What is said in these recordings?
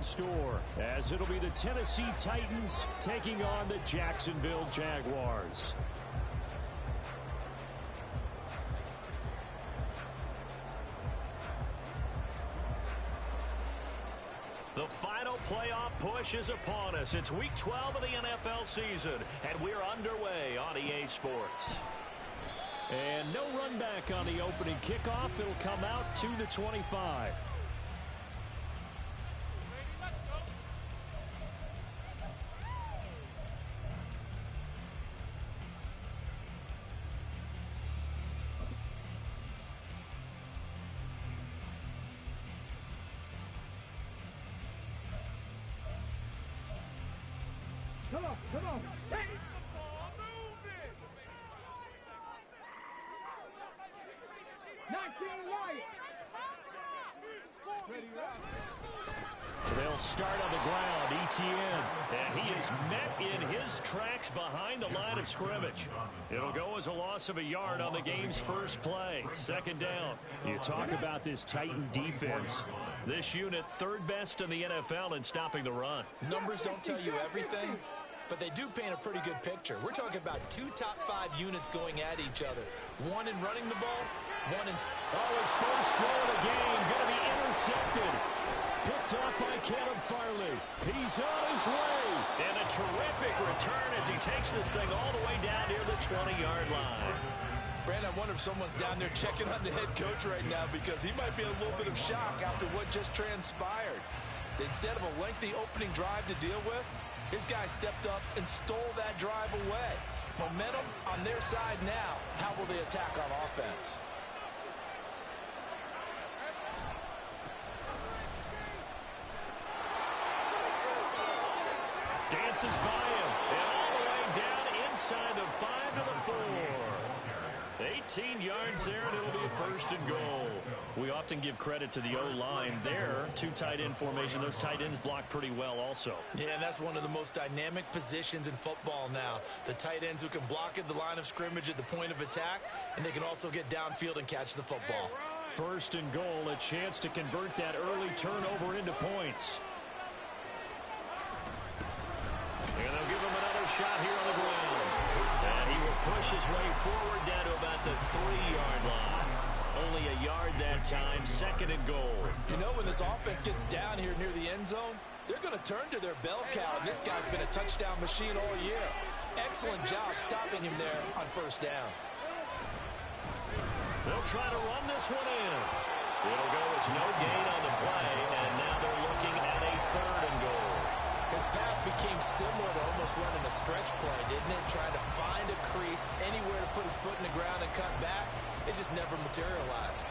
store, as it'll be the Tennessee Titans taking on the Jacksonville Jaguars. The final playoff push is upon us. It's Week 12 of the NFL season, and we're underway on EA Sports. And no run back on the opening kickoff. It'll come out to the 25. Come on. Hey. They'll start on the ground, Etienne, and he is met in his tracks behind the line of scrimmage. It'll go as a loss of a yard on the game's first play. Second down. You talk about this Titan defense. This unit third best in the NFL in stopping the run. Numbers don't tell you everything, but they do paint a pretty good picture. We're talking about 2 top 5 units going at each other. One in running the ball, one in... Oh, his first throw of the game going to be intercepted. Picked up by Caleb Farley. He's on his way. And a terrific return as he takes this thing all the way down near the 20-yard line. Brandon, I wonder if someone's down there checking on the head coach right now, because he might be in a little bit of shock after what just transpired. Instead of a lengthy opening drive to deal with, his guy stepped up and stole that drive away. Momentum on their side now. How will they attack on offense? Dances by him, and all the way down inside the 5 to the 4. 18 yards there, and it'll be a first and goal. We often give credit to the O-line there. 2 tight end formation. Those tight ends block pretty well also. Yeah, and that's one of the most dynamic positions in football now. The tight ends who can block at the line of scrimmage at the point of attack, and they can also get downfield and catch the football. First and goal, a chance to convert that early turnover into points. And they'll give him another shot here on the ground. And he will push his way forward down to about the 3-yard line. Only a yard that time, second and goal. You know, when this offense gets down here near the end zone, they're going to turn to their bell cow, and this guy's been a touchdown machine all year. Excellent job stopping him there on first down. They'll try to run this one in. It'll go, it's no gain on the play, and now they're looking at a third and goal. His path became similar to almost running a stretch play, didn't it? Trying to find a crease, anywhere to put his foot in the ground and cut back. It just never materialized.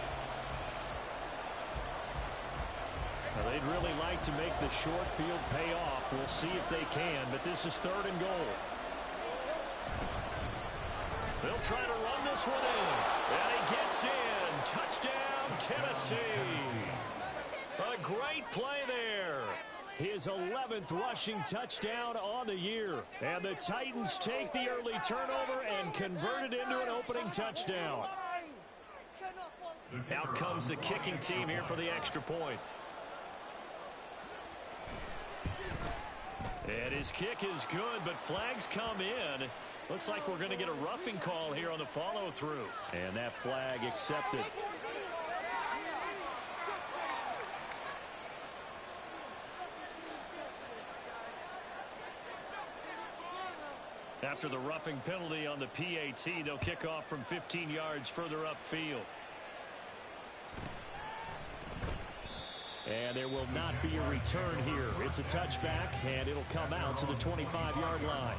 Well, they'd really like to make the short field pay off. We'll see if they can, but this is third and goal. They'll try to run this one in. And he gets in. Touchdown, Tennessee. A great play there. His 11th rushing touchdown on the year. And the Titans take the early turnover and convert it into an opening touchdown. Out comes the kicking team here for the extra point. And his kick is good, but flags come in. Looks like we're going to get a roughing call here on the follow-through. And that flag accepted. After the roughing penalty on the PAT, they'll kick off from 15 yards further upfield. And there will not be a return here. It's a touchback, and it'll come out to the 25-yard line.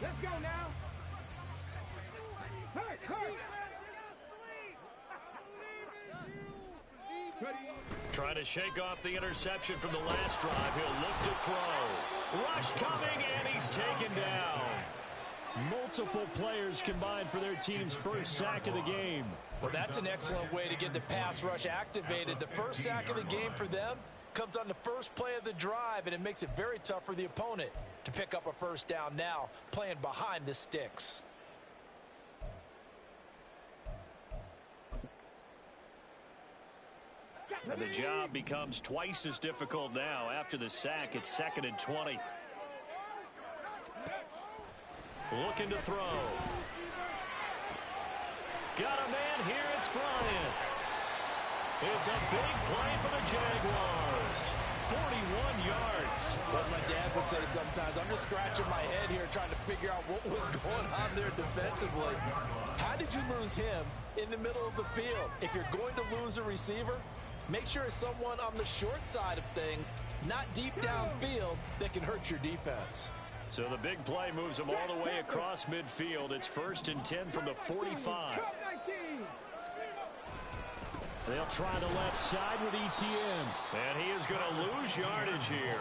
Let's go now. Hurt. Trying to shake off the interception from the last drive. He'll look to throw. Rush coming, and he's taken down. Multiple players combined for their team's first sack of the game. Well, that's an excellent way to get the pass rush activated. The first sack of the game for them, comes on the first play of the drive, and it makes it very tough for the opponent to pick up a first down now, playing behind the sticks. And the job becomes twice as difficult now. After the sack, it's 2nd and 20. Looking to throw. Got a man here. It's Bryant. It's a big play for the Jaguars. 41 yards. What my dad would say sometimes, I'm just scratching my head here trying to figure out what was going on there defensively. How did you lose him in the middle of the field? If you're going to lose a receiver, make sure it's someone on the short side of things, not deep downfield, that can hurt your defense. So the big play moves them all the way across midfield. It's 1st and 10 from the 45. They'll try the left side with ETN. And he is going to lose yardage here.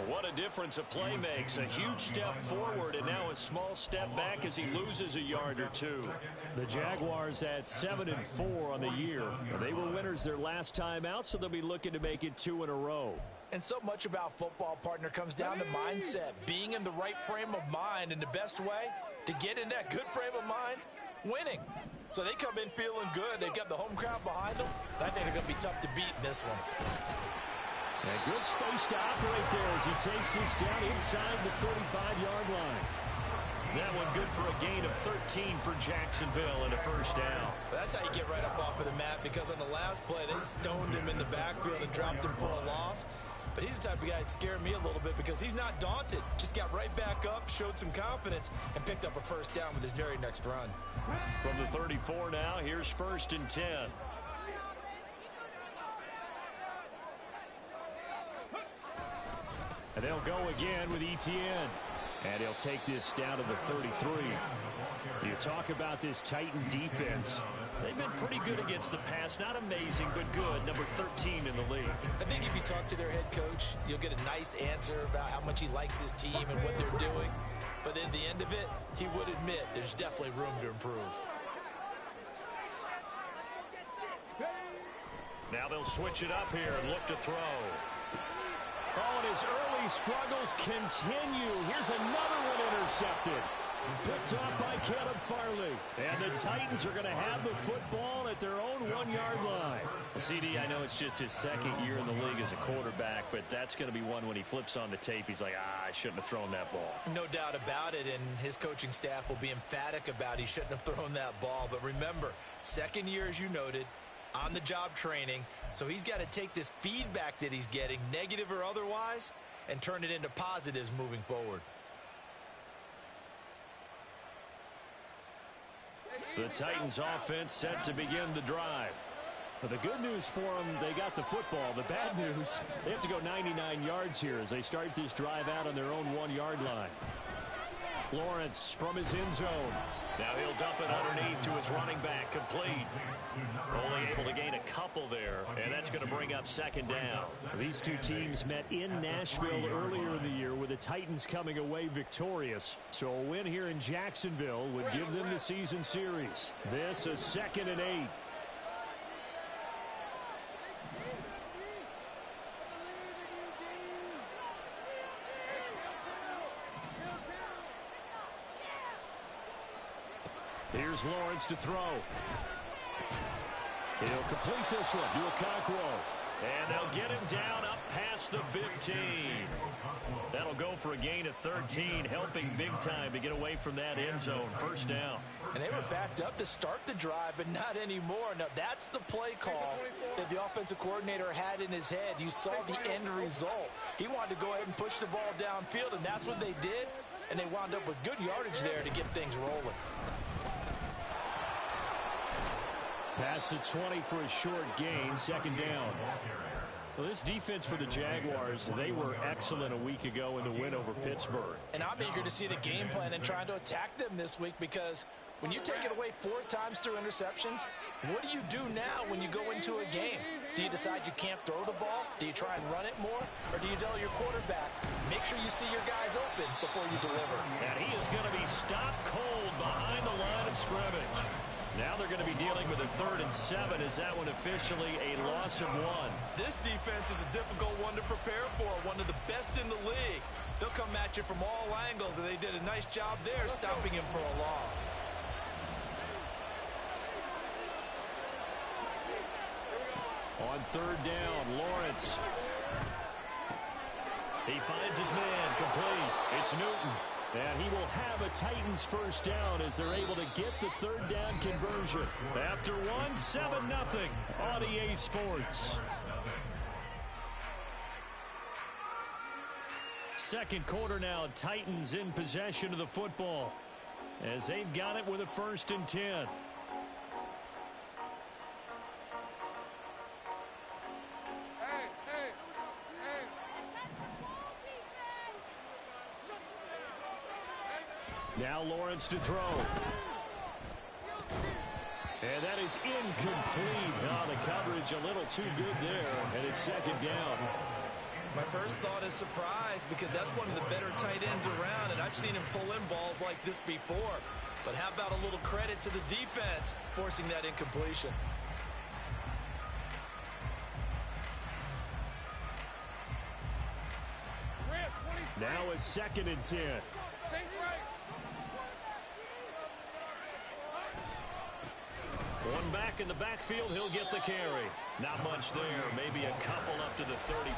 What a difference a play makes. A huge step forward and now a small step back as he loses a yard or two. The Jaguars at 7 and 4 on the year. They were winners their last time out, so they'll be looking to make it 2 in a row. And so much about football, partner, comes down to mindset. Being in the right frame of mind, and the best way to get in that good frame of mind, winning. So they come in feeling good. They've got the home crowd behind them. I think they're going to be tough to beat in this one. And good space to operate there as he takes this down inside the 35-yard line. That one good for a gain of 13 for Jacksonville and a first down. That's how you get right up off of the mat, because on the last play, they stoned him in the backfield and dropped him for a loss. But he's the type of guy that scared me a little bit because he's not daunted. Just got right back up, showed some confidence, and picked up a first down with his very next run. From the 34 now, here's 1st and 10. And they'll go again with ETN. And he'll take this down to the 33. You talk about this Titan defense. They've been pretty good against the pass. Not amazing, but good. Number 13 in the league. I think if you talk to their head coach, you'll get a nice answer about how much he likes his team and what they're doing. But at the end of it, he would admit there's definitely room to improve. Now they'll switch it up here and look to throw. Oh, and his early struggles continue. Here's another one intercepted. Picked off by Caleb Farley. And the Titans are going to have the football at their own 1-yard line. CD, I know it's just his 2nd year in the league as a quarterback, but that's going to be one when he flips on the tape. He's like, I shouldn't have thrown that ball. No doubt about it, and his coaching staff will be emphatic about he shouldn't have thrown that ball. But remember, 2nd year, as you noted, on-the-job training. So he's got to take this feedback that he's getting, negative or otherwise, and turn it into positives moving forward. The Titans offense set to begin the drive. But the good news for them, they got the football. The bad news, they have to go 99 yards here as they start this drive out on their own 1-yard line. Lawrence from his end zone. Now he'll dump it underneath to his running back, complete. Only able to gain a couple there, and that's going to bring up 2nd down. These two teams met in Nashville earlier in the year with the Titans coming away victorious. So a win here in Jacksonville would give them the season series. This is 2nd and 8. Here's Lawrence to throw. He'll complete this one to Okonkwo. And they'll get him down up past the 15. That'll go for a gain of 13, helping big time to get away from that end zone. First down. And they were backed up to start the drive, but not anymore. Now, that's the play call that the offensive coordinator had in his head. You saw the end result. He wanted to go ahead and push the ball downfield, and that's what they did. And they wound up with good yardage there to get things rolling. Past the 20 for a short gain, 2nd down. Well, this defense for the Jaguars, they were excellent a week ago in the win over Pittsburgh. And I'm eager to see the game plan and trying to attack them this week, because when you take it away 4 times through interceptions, what do you do now when you go into a game? Do you decide you can't throw the ball? Do you try and run it more? Or do you tell your quarterback, make sure you see your guys open before you deliver? And he is going to be stopped cold behind the line of scrimmage. Now they're going to be dealing with a 3rd and 7. Is that one officially a loss of 1? This defense is a difficult one to prepare for, one of the best in the league. They'll come at you from all angles, and they did a nice job there stopping him for a loss. On 3rd down, Lawrence. He finds his man, complete. It's Newton. And he will have a Titans first down as they're able to get the 3rd down conversion. After 1, 7-0 on EA Sports. Second quarter now, Titans in possession of the football as they've got it with a 1st and 10. Now Lawrence to throw. And that is incomplete. Oh, the coverage a little too good there, and it's 2nd down. My first thought is surprise because that's one of the better tight ends around, and I've seen him pull in balls like this before. But how about a little credit to the defense forcing that incompletion? Now a 2nd and 10. One back in the backfield, he'll get the carry. Not much there, maybe a couple up to the 35.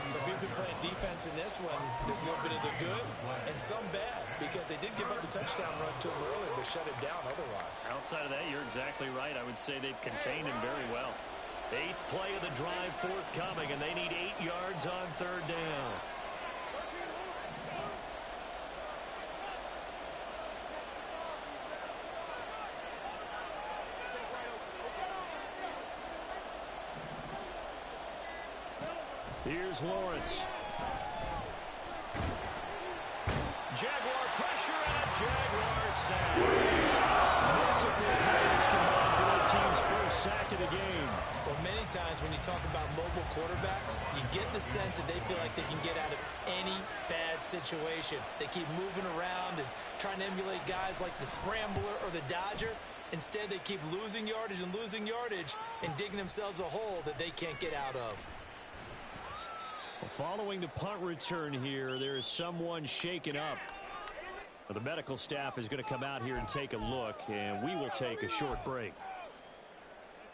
So if you've been playing defense in this one, there's a little bit of the good and some bad because they did give up the touchdown run to him earlier but shut it down otherwise. Outside of that, you're exactly right. I would say they've contained him very well. 8th play of the drive forthcoming, and they need 8 yards on 3rd down. Here's Lawrence. Jaguar pressure and a Jaguar sack. Multiple plays combined for their team's first sack of the game. Well, many times when you talk about mobile quarterbacks, you get the sense that they feel like they can get out of any bad situation. They keep moving around and trying to emulate guys like the Scrambler or the Dodger. Instead, they keep losing yardage and digging themselves a hole that they can't get out of. Following the punt return here, there is someone shaken up. The medical staff is going to come out here and take a look, and we will take a short break.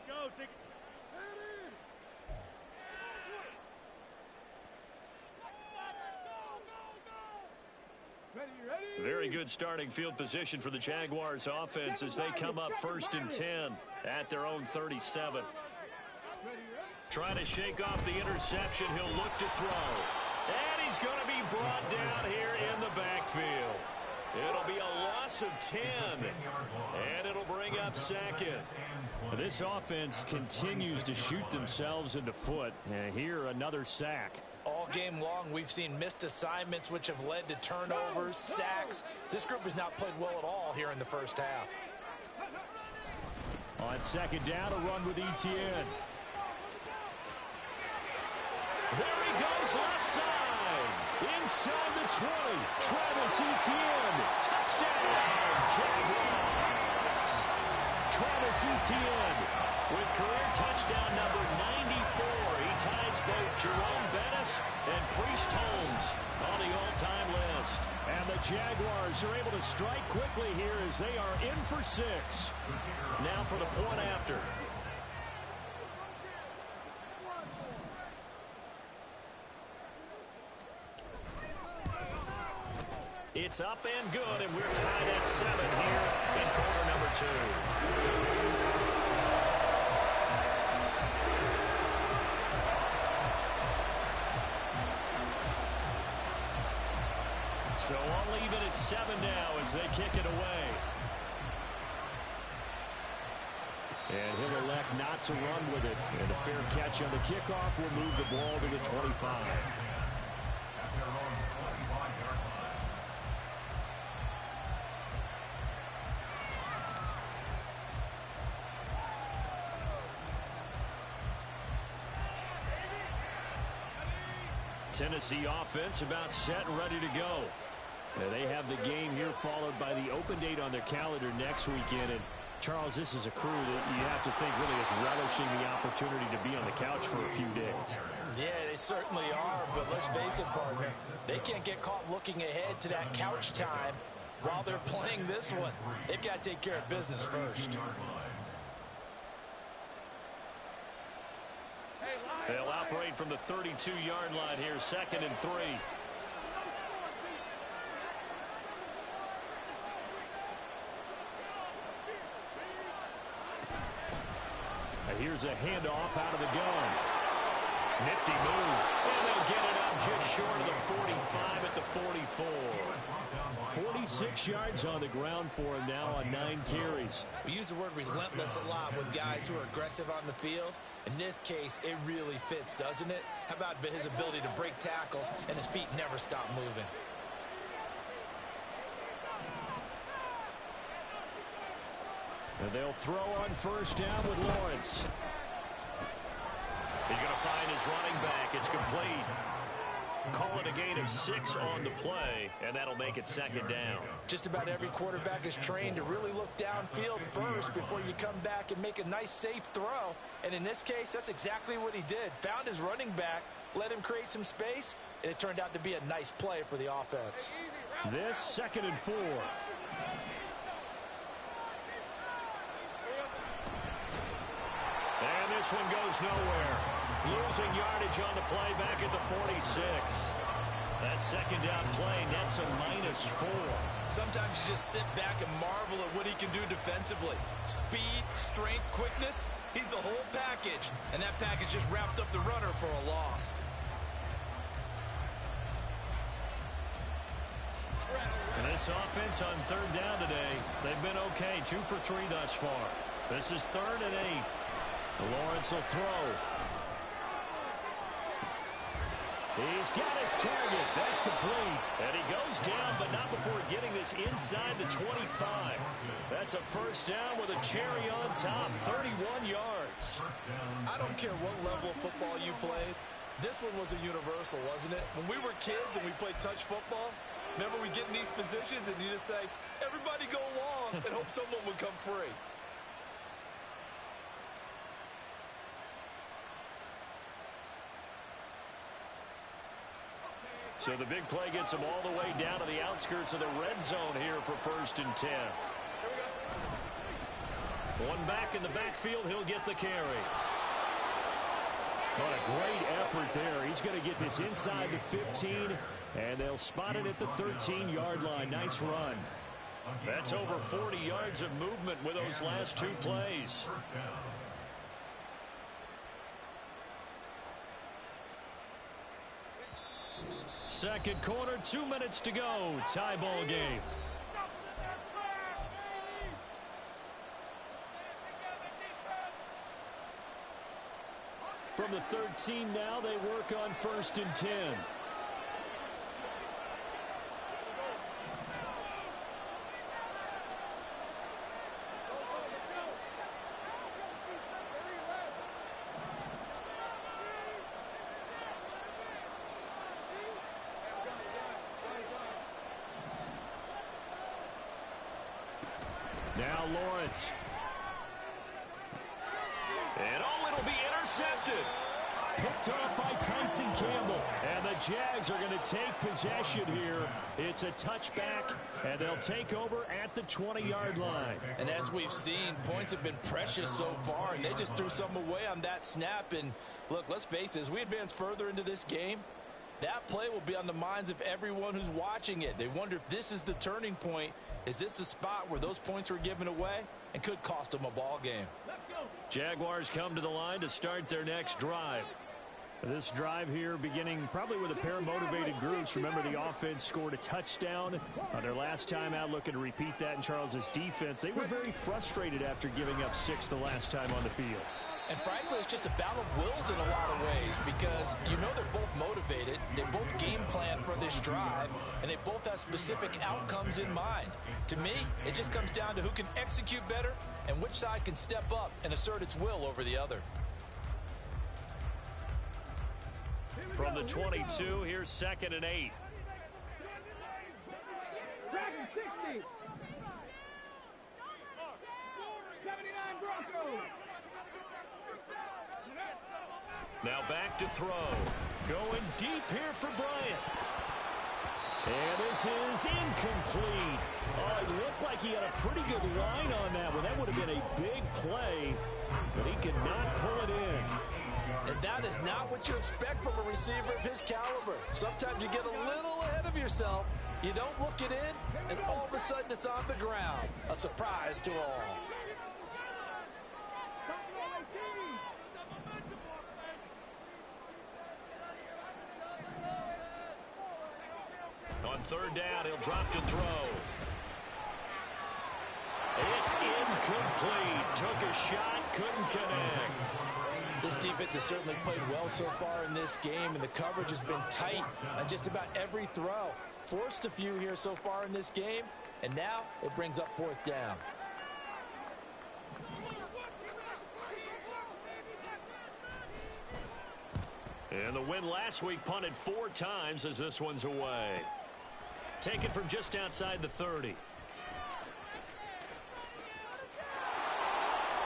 Let's go. Ready. Very good starting field position for the Jaguars offense as they come up 1st and 10 at their own 37. Trying to shake off the interception. He'll look to throw. And he's going to be brought down here in the backfield. It'll be a loss of 10. And it'll bring up 2nd. This offense continues to shoot themselves in the foot. And here, another sack. All game long, we've seen missed assignments, which have led to turnovers, sacks. This group has not played well at all here in the first half. On 2nd down, a run with Etienne. There he goes, left side. Inside the 20. Travis Etienne. Touchdown, Jaguars. Travis Etienne with career touchdown number 94. He ties both Jerome Bettis and Priest Holmes on the all-time list. And the Jaguars are able to strike quickly here as they are in for 6. Now for the point after. It's up and good, and we're tied at 7 here in quarter number 2. So all even at 7 now as they kick it away. And he'll elect not to run with it. And a fair catch on the kickoff will move the ball to the 25. Tennessee offense about set and ready to go. They have the game here followed by the open date on their calendar next weekend. And Charles, this is a crew that you have to think really is relishing the opportunity to be on the couch for a few days. Yeah, they certainly are, but let's face it, partner, they can't get caught looking ahead to that couch time while they're playing this one. They've got to take care of business first. They'll operate from the 32-yard line here, 2nd and 3. Here's a handoff out of the gun. Nifty move. And they'll get it up just short of the 45 at the 44. 46 yards on the ground for him now on 9 carries. We use the word relentless a lot with guys who are aggressive on the field. In this case, it really fits, doesn't it? How about his ability to break tackles and his feet never stop moving? And they'll throw on 1st down with Lawrence. He's going to find his running back. It's complete. Call it a gain of 6 on the play, and that'll make it 2nd down. Just about every quarterback is trained to really look downfield first before you come back and make a nice, safe throw. And in this case, that's exactly what he did. Found his running back, let him create some space, and it turned out to be a nice play for the offense. This 2nd and 4. And this one goes nowhere. Losing yardage on the play back at the 46. That 2nd down play nets a -4. Sometimes you just sit back and marvel at what he can do defensively. Speed, strength, quickness. He's the whole package. And that package just wrapped up the runner for a loss. And this offense on 3rd down today, they've been okay. 2 for 3 thus far. This is 3rd and 8. Lawrence will throw. He's got his target. That's complete. And he goes down, but not before getting this inside the 25. That's a 1st down with a cherry on top. 31 yards. I don't care what level of football you played. This one was a universal, wasn't it? When we were kids and we played touch football, remember we get in these positions and you just say, everybody go long, and hope someone would come free. So the big play gets him all the way down to the outskirts of the red zone here for 1st and 10. One back in the backfield, he'll get the carry. What a great effort there. He's going to get this inside the 15, and they'll spot it at the 13-yard line. Nice run. That's over 40 yards of movement with those last 2 plays. Second quarter, 2 minutes to go. Tie ball game. From the 13 now, they work on 1st and 10. Now Lawrence. And it'll be intercepted. Picked off by Tyson Campbell. And the Jags are going to take possession here. It's a touchback, and they'll take over at the 20-yard line. And as we've seen, points have been precious so far, and they just threw some away on that snap. And look, let's face it, as we advance further into this game, that play will be on the minds of everyone who's watching it. They wonder if this is the turning point. Is this the spot where those points were given away and could cost them a ball game? Jaguars come to the line to start their next drive. This drive here beginning probably with a pair of motivated groups. Remember, the offense scored a touchdown on their last time out, looking to repeat that in Charles's defense. They were very frustrated after giving up 6 the last time on the field. And frankly, it's just a battle of wills in a lot of ways, because you know they're both motivated, they both game plan for this drive, and they both have specific outcomes in mind. To me, it just comes down to who can execute better and which side can step up and assert its will over the other. From the 22, here's 2nd and 8. 60. 79 Broncos. Now back to throw. Going deep here for Bryant. And this is incomplete. Oh, it looked like he had a pretty good line on that one. That would have been a big play, but he could not pull it in. And that is not what you expect from a receiver of his caliber. Sometimes you get a little ahead of yourself. You don't look it in, and all of a sudden it's on the ground. A surprise to all. On third down, he'll drop to throw. It's incomplete. Took a shot, couldn't connect. This defense has certainly played well so far in this game, and the coverage has been tight on just about every throw. Forced a few here so far in this game, and now it brings up fourth down. And the win last week punted 4 times as this one's away. Taken from just outside the 30.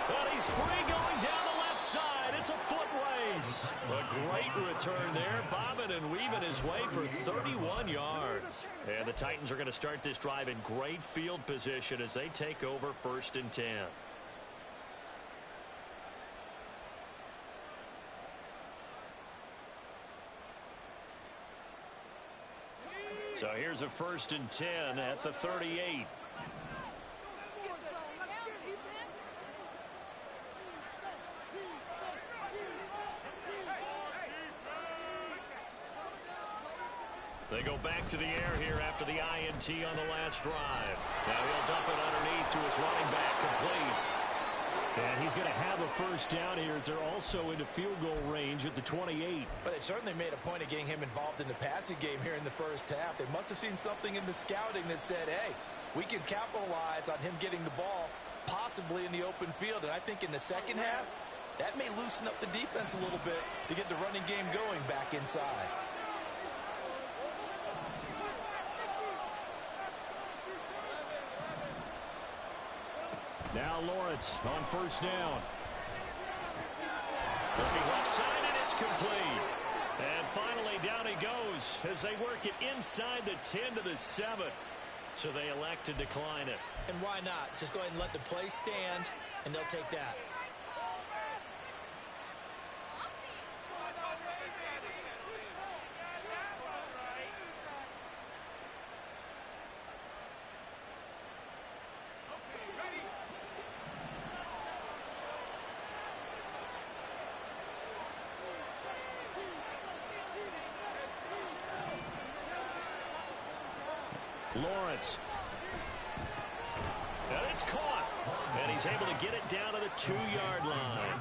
But he's free going down the left side. It's a foot race. A great return there. Bobbing and weaving his way for 31 yards. And the Titans are going to start this drive in great field position as they take over 1st and 10. So here's a 1st and 10 at the 38. They go back to the air here after the INT on the last drive. Now he'll dump it underneath to his running back, complete. And he's going to have a 1st down here as they're also into field goal range at the 28. But they certainly made a point of getting him involved in the passing game here in the first half. They must have seen something in the scouting that said, hey, we can capitalize on him getting the ball possibly in the open field. And I think in the second half, that may loosen up the defense a little bit to get the running game going back inside. Now Lawrence on 1st down. Looking left side, and it's complete. And finally down he goes as they work it inside the 10 to the 7. So they elect to decline it. And why not? Just go ahead and let the play stand, and they'll take that. Lawrence. And it's caught. And he's able to get it down to the 2-yard line.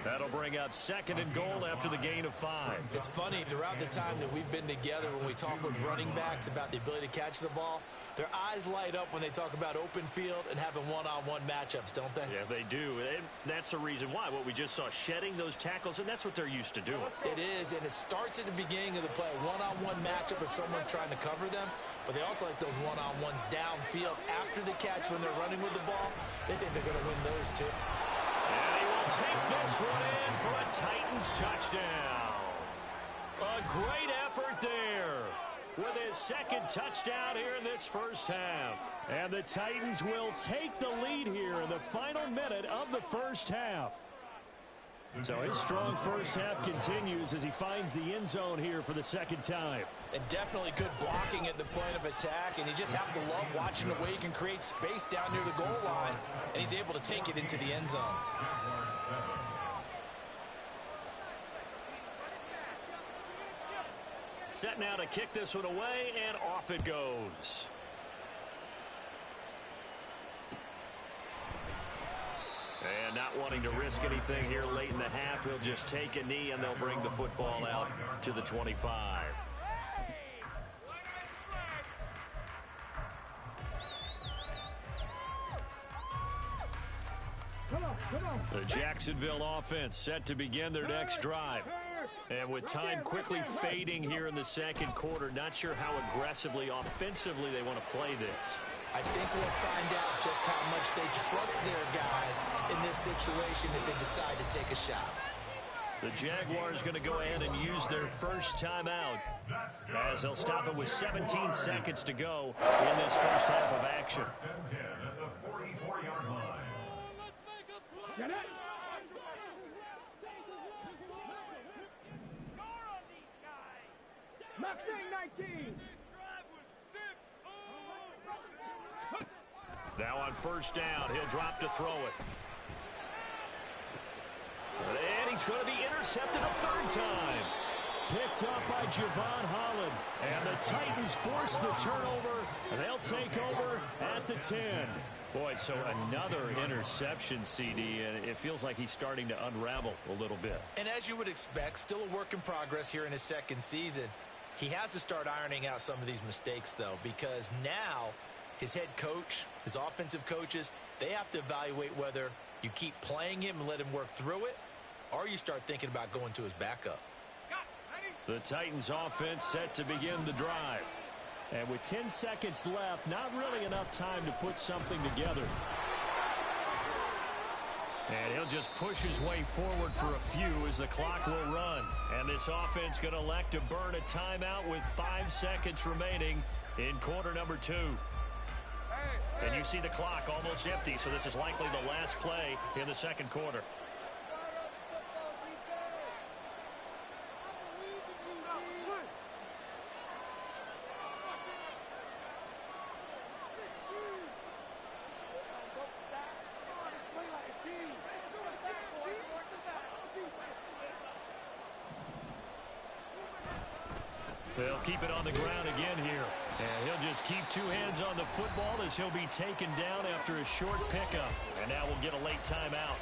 That'll bring up 2nd and goal after the gain of 5. It's funny, throughout the time that we've been together, when we talk with running backs about the ability to catch the ball, their eyes light up when they talk about open field and having one-on-one matchups, don't they? Yeah, they do. And that's the reason why. What we just saw, shedding those tackles, and that's what they're used to doing. It is, and it starts at the beginning of the play. One-on-one matchup if someone's trying to cover them, but they also like those one-on-ones downfield after the catch when they're running with the ball. They think they're going to win those too. And he will take this one in for a Titans touchdown. A great effort there with his 2nd touchdown here in this first half. And the Titans will take the lead here in the final minute of the first half. So his strong first half continues as he finds the end zone here for the 2nd time. And definitely good blocking at the point of attack, and you just have to love watching the way he can create space down near the goal line, and he's able to take it into the end zone. Set now to kick this one away, and off it goes. And not wanting to risk anything here late in the half, he'll just take a knee, and they'll bring the football out to the 25. The Jacksonville offense set to begin their next drive. And with time quickly fading here in the 2nd quarter, not sure how aggressively, offensively they want to play this. I think we'll find out just how much they trust their guys in this situation if they decide to take a shot. The Jaguars going to go ahead and use their first timeout as they'll stop it with 17 seconds to go in this first half of action. At the 44-yard line. Get it? Maxine 19. Now on first down, he'll drop to throw it. And he's going to be intercepted a third time. Picked up by Javon Holland. And the Titans force the turnover. They'll take over at the 10. Boy, so another interception, CD, and it feels like he's starting to unravel a little bit. And as you would expect, still a work in progress here in his second season. He has to start ironing out some of these mistakes, though, because now his head coach, his offensive coaches, they have to evaluate whether you keep playing him and let him work through it, or you start thinking about going to his backup. The Titans offense set to begin the drive. And with 10 seconds left, not really enough time to put something together. And he'll just push his way forward for a few as the clock will run. And this offense going to elect to burn a timeout with 5 seconds remaining in quarter number 2. And you see the clock almost empty, so this is likely the last play in the second quarter. They'll keep it on the ground again here. And he'll just keep 2 hands on the football as he'll be taken down after a short pickup. And now we'll get a late timeout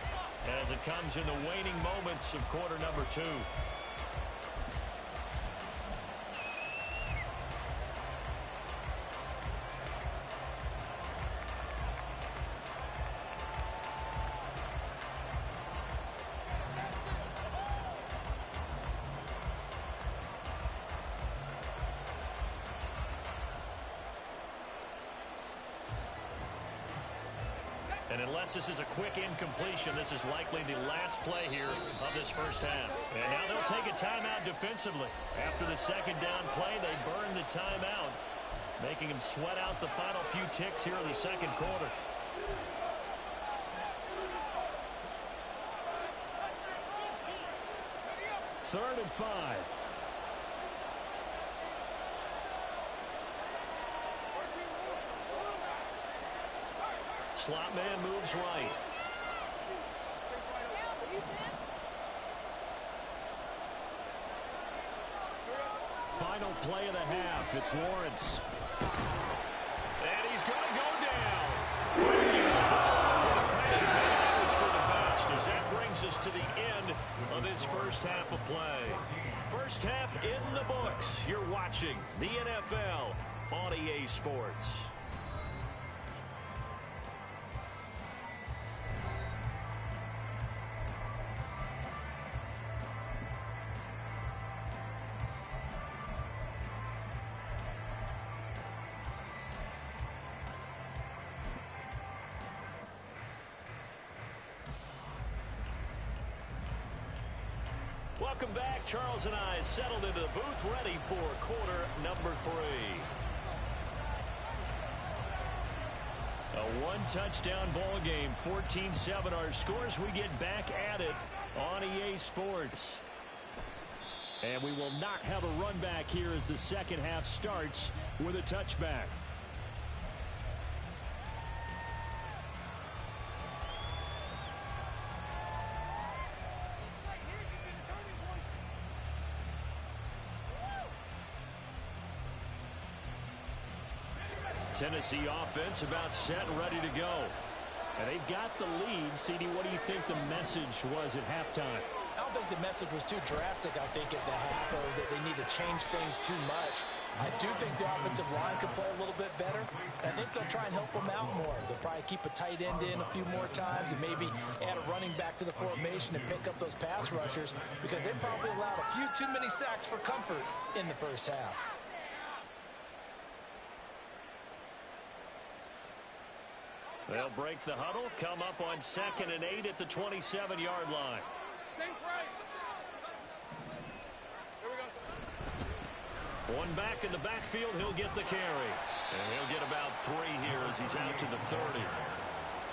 as it comes in the waning moments of quarter number 2. And unless this is a quick incompletion, this is likely the last play here of this first half. And now they'll take a timeout defensively. After the second down play, they burn the timeout, making him sweat out the final few ticks here in the second quarter. Third and 5. Slot man moves right. Final play of the half. It's Lawrence. And he's going to go down. That was for the best, as that brings us to the end of this first half of play. First half in the books. You're watching the NFL on EA Sports. Welcome back. Charles and I settled into the booth, ready for quarter number 3. A one-touchdown ball game, 14-7 our scores. We get back at it on EA Sports. And we will not have a run back here as the second half starts with a touchback. Tennessee offense about set and ready to go. And they've got the lead. CD, what do you think the message was at halftime? I don't think the message was too drastic, I think, at the half, or that they need to change things too much. I do think the offensive line could play a little bit better. I think they'll try and help them out more. They'll probably keep a tight end in a few more times and maybe add a running back to the formation and pick up those pass rushers, because they probably allowed a few too many sacks for comfort in the first half. They'll break the huddle, come up on 2nd and 8 at the 27-yard line. One back in the backfield, he'll get the carry. And he'll get about 3 here as he's out to the 30.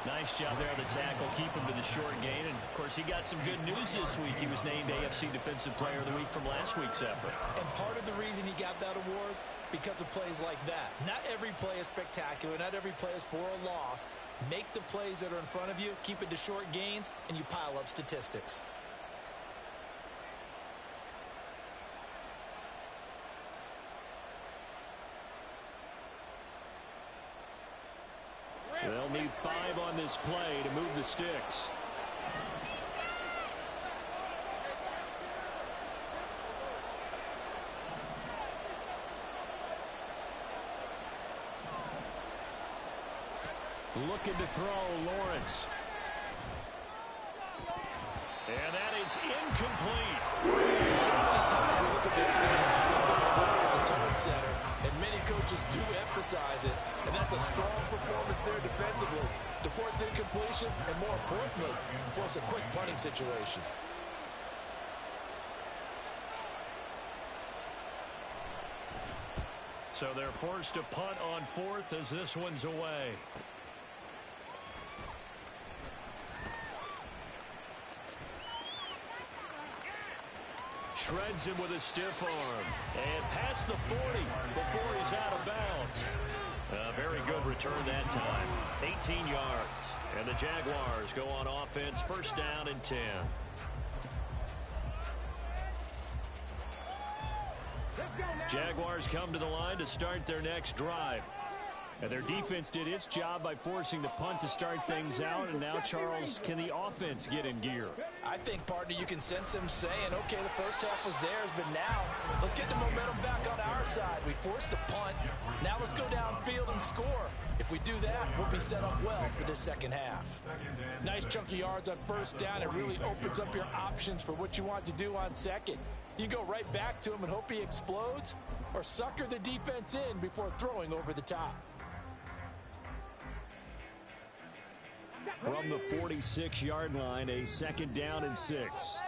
Nice job there on the tackle, keep him to the short gain. And, of course, he got some good news this week. He was named AFC Defensive Player of the Week from last week's effort. And part of the reason he got that award, because of plays like that. Not every play is spectacular. Not every play is for a loss. Make the plays that are in front of you, keep it to short gains, and you pile up statistics. They'll need 5 on this play to move the sticks. Looking to throw, Lawrence. And that is incomplete. So many times we look at the as a tone setter, and many coaches do emphasize it, and that's a strong performance there defensively to force incompletion and, more importantly, force a quick punting situation. So they're forced to punt on 4th as this one's away. Shreds him with a stiff arm. And past the 40 before he's out of bounds. A very good return that time. 18 yards. And the Jaguars go on offense, 1st down and 10. Jaguars come to the line to start their next drive. And their defense did its job by forcing the punt to start things out. And now, Charles, can the offense get in gear? I think, partner, you can sense them saying, okay, the first half was theirs, but now let's get the momentum back on our side. We forced a punt. Now let's go downfield and score. If we do that, we'll be set up well for this second half. Nice chunk of yards on 1st down. It really opens up your options for what you want to do on 2nd. You go right back to him and hope he explodes, or sucker the defense in before throwing over the top. From the 46-yard line, a 2nd down and 6.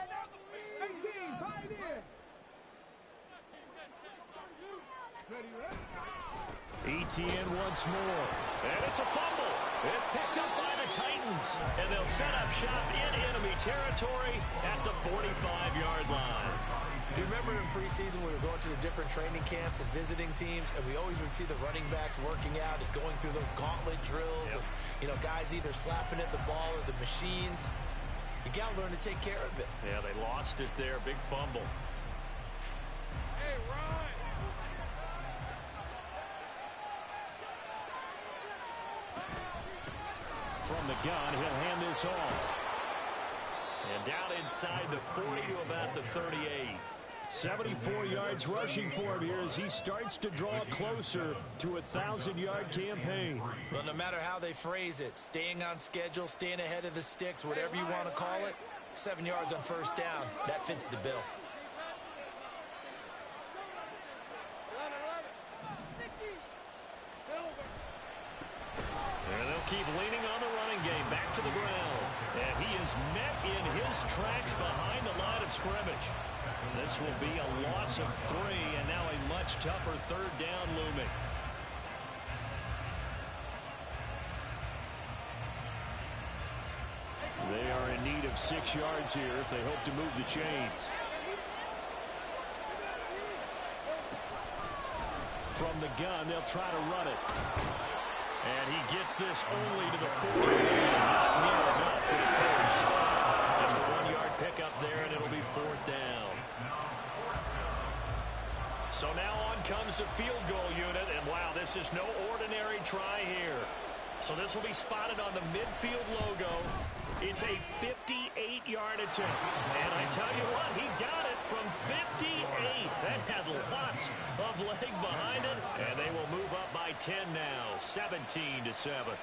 Etienne once more. And it's a fumble. It's picked up by the Titans. And they'll set up shop in enemy territory at the 45-yard line. Do you remember in preseason we were going to the different training camps and visiting teams, and we always would see the running backs working out and going through those gauntlet drills, and, you know, guys either slapping at the ball or the machines. You got to learn to take care of it. Yeah, they lost it there. Big fumble. Hey, Ron. From the gun, he'll hand this off. And down inside the 40 to about the 38. 74 yards rushing for him here as he starts to draw closer to a 1,000-yard campaign. Well, no matter how they phrase it, staying on schedule, staying ahead of the sticks, whatever you want to call it, 7 yards on 1st down, that fits the bill. And they'll keep leaning on the running game back to the ground. And he is met in his tracks behind the line of scrimmage. This will be a loss of 3, and now a much tougher 3rd down looming. They are in need of 6 yards here if they hope to move the chains. From the gun, they'll try to run it. And he gets this only to the 40. Not near enough for the 1st. Just a 1-yard pickup there, and it'll be 4th down. So now on comes the field goal unit, and wow, this is no ordinary try here. So this will be spotted on the midfield logo. It's a 58-yard attempt. And I tell you what, he got it from 58. That had lots of leg behind it, and they will move up by 10 now, 17-7.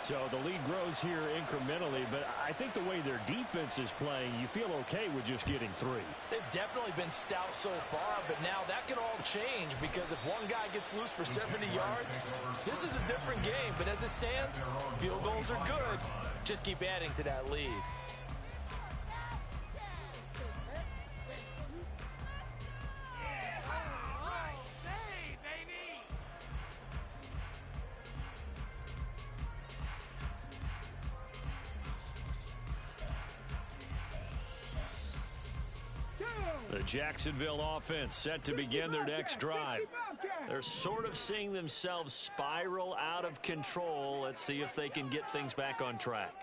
So the lead grows here incrementally, but I think the way their defense is playing, you feel okay with just getting 3. They've definitely been stout so far, but now that could all change because if one guy gets loose for 70 yards, this is a different game. But as it stands, field goals are good. Just keep adding to that lead. The Jacksonville offense set to begin their next drive. They're sort of seeing themselves spiral out of control. Let's see if they can get things back on track.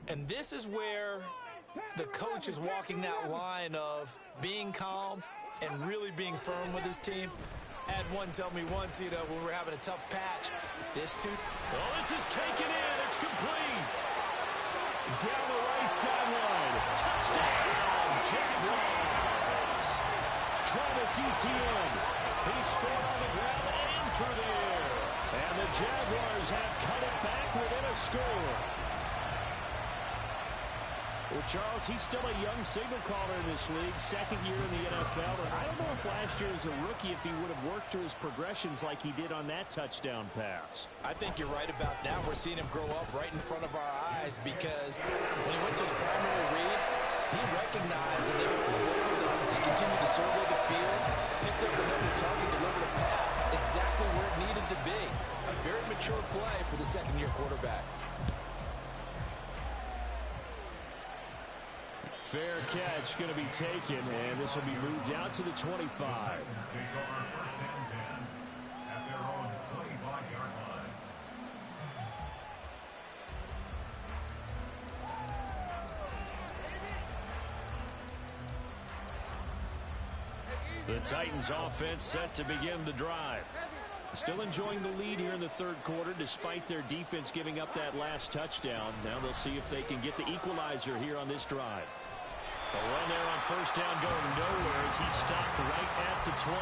And this is where the coach is walking that line of being calm and really being firm with his team. I had one tell me once, when we were having a tough patch, this is taken in. It's complete. Down the right sideline. Touchdown, Jaguars. Travis Etienne. He scored on the ground and through the air. And the Jaguars have cut it back within a score. Well, Charles, he's still a young signal caller in this league, second year in the NFL. And I don't know if last year as a rookie, if he would have worked through his progressions like he did on that touchdown pass. I think you're right about that. We're seeing him grow up right in front of our eyes because when he went to his primary read, he recognized that they were as he continued to survey the field, picked up another target, delivered a pass, exactly where it needed to be. A very mature play for the second-year quarterback. Fair catch going to be taken, and this will be moved out to the 25. The Titans offense set to begin the drive. Still enjoying the lead here in the third quarter despite their defense giving up that last touchdown. Now they'll see if they can get the equalizer here on this drive. A run there on first down going nowhere as he stopped right at the 25.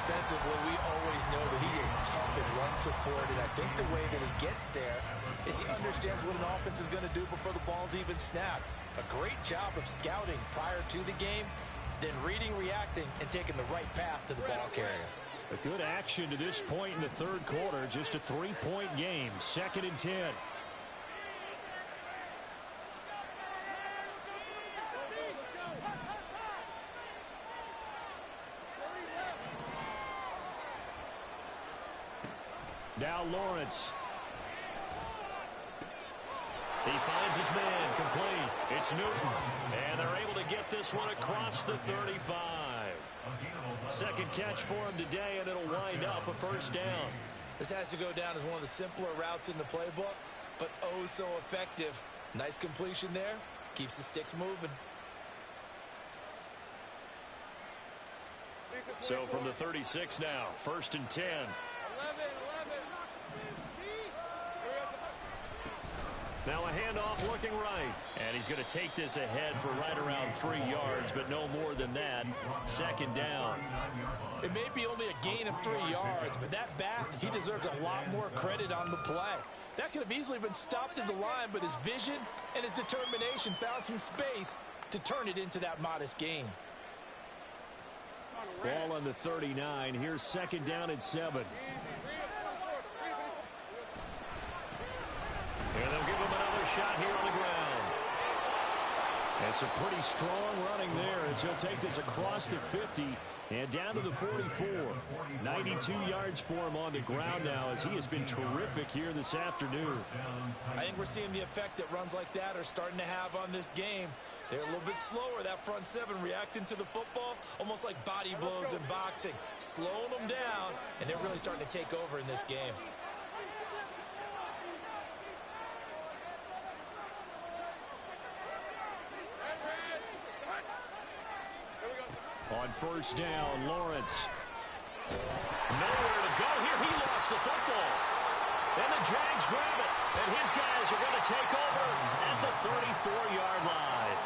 Defensively, we always know that he is tough in run support, and I think the way that he gets there is he understands what an offense is going to do before the ball's even snapped. A great job of scouting prior to the game, then reading, reacting, and taking the right path to the ball carrier. A good action to this point in the third quarter. Just a 3-point game. 2nd and 10. Now Lawrence. He finds his man complete. It's Newton. And they're able to get this one across the 35. Second catch for him today, and it'll wind up a first down. This has to go down as one of the simpler routes in the playbook, but oh so effective. Nice completion there. Keeps the sticks moving. So from the 36 now, 1st and 10. 11. Now a handoff looking right. And he's going to take this ahead for right around 3 yards, but no more than that. 2nd down. It may be only a gain of 3 yards, but that back, he deserves a lot more credit on the play. That could have easily been stopped at the line, but his vision and his determination found some space to turn it into that modest gain. Ball on the 39. Here's 2nd down and 7. And they'll give him another shot here on the ground. And some pretty strong running there as he'll take this across the 50 and down to the 44. 92 yards for him on the ground now as he has been terrific here this afternoon. I think we're seeing the effect that runs like that are starting to have on this game. They're a little bit slower, that front seven, reacting to the football, almost like body blows in boxing, slowing them down, and they're really starting to take over in this game. On first down, Lawrence. Nowhere to go here. He lost the football. And the Jags grab it. And his guys are going to take over at the 34-yard line.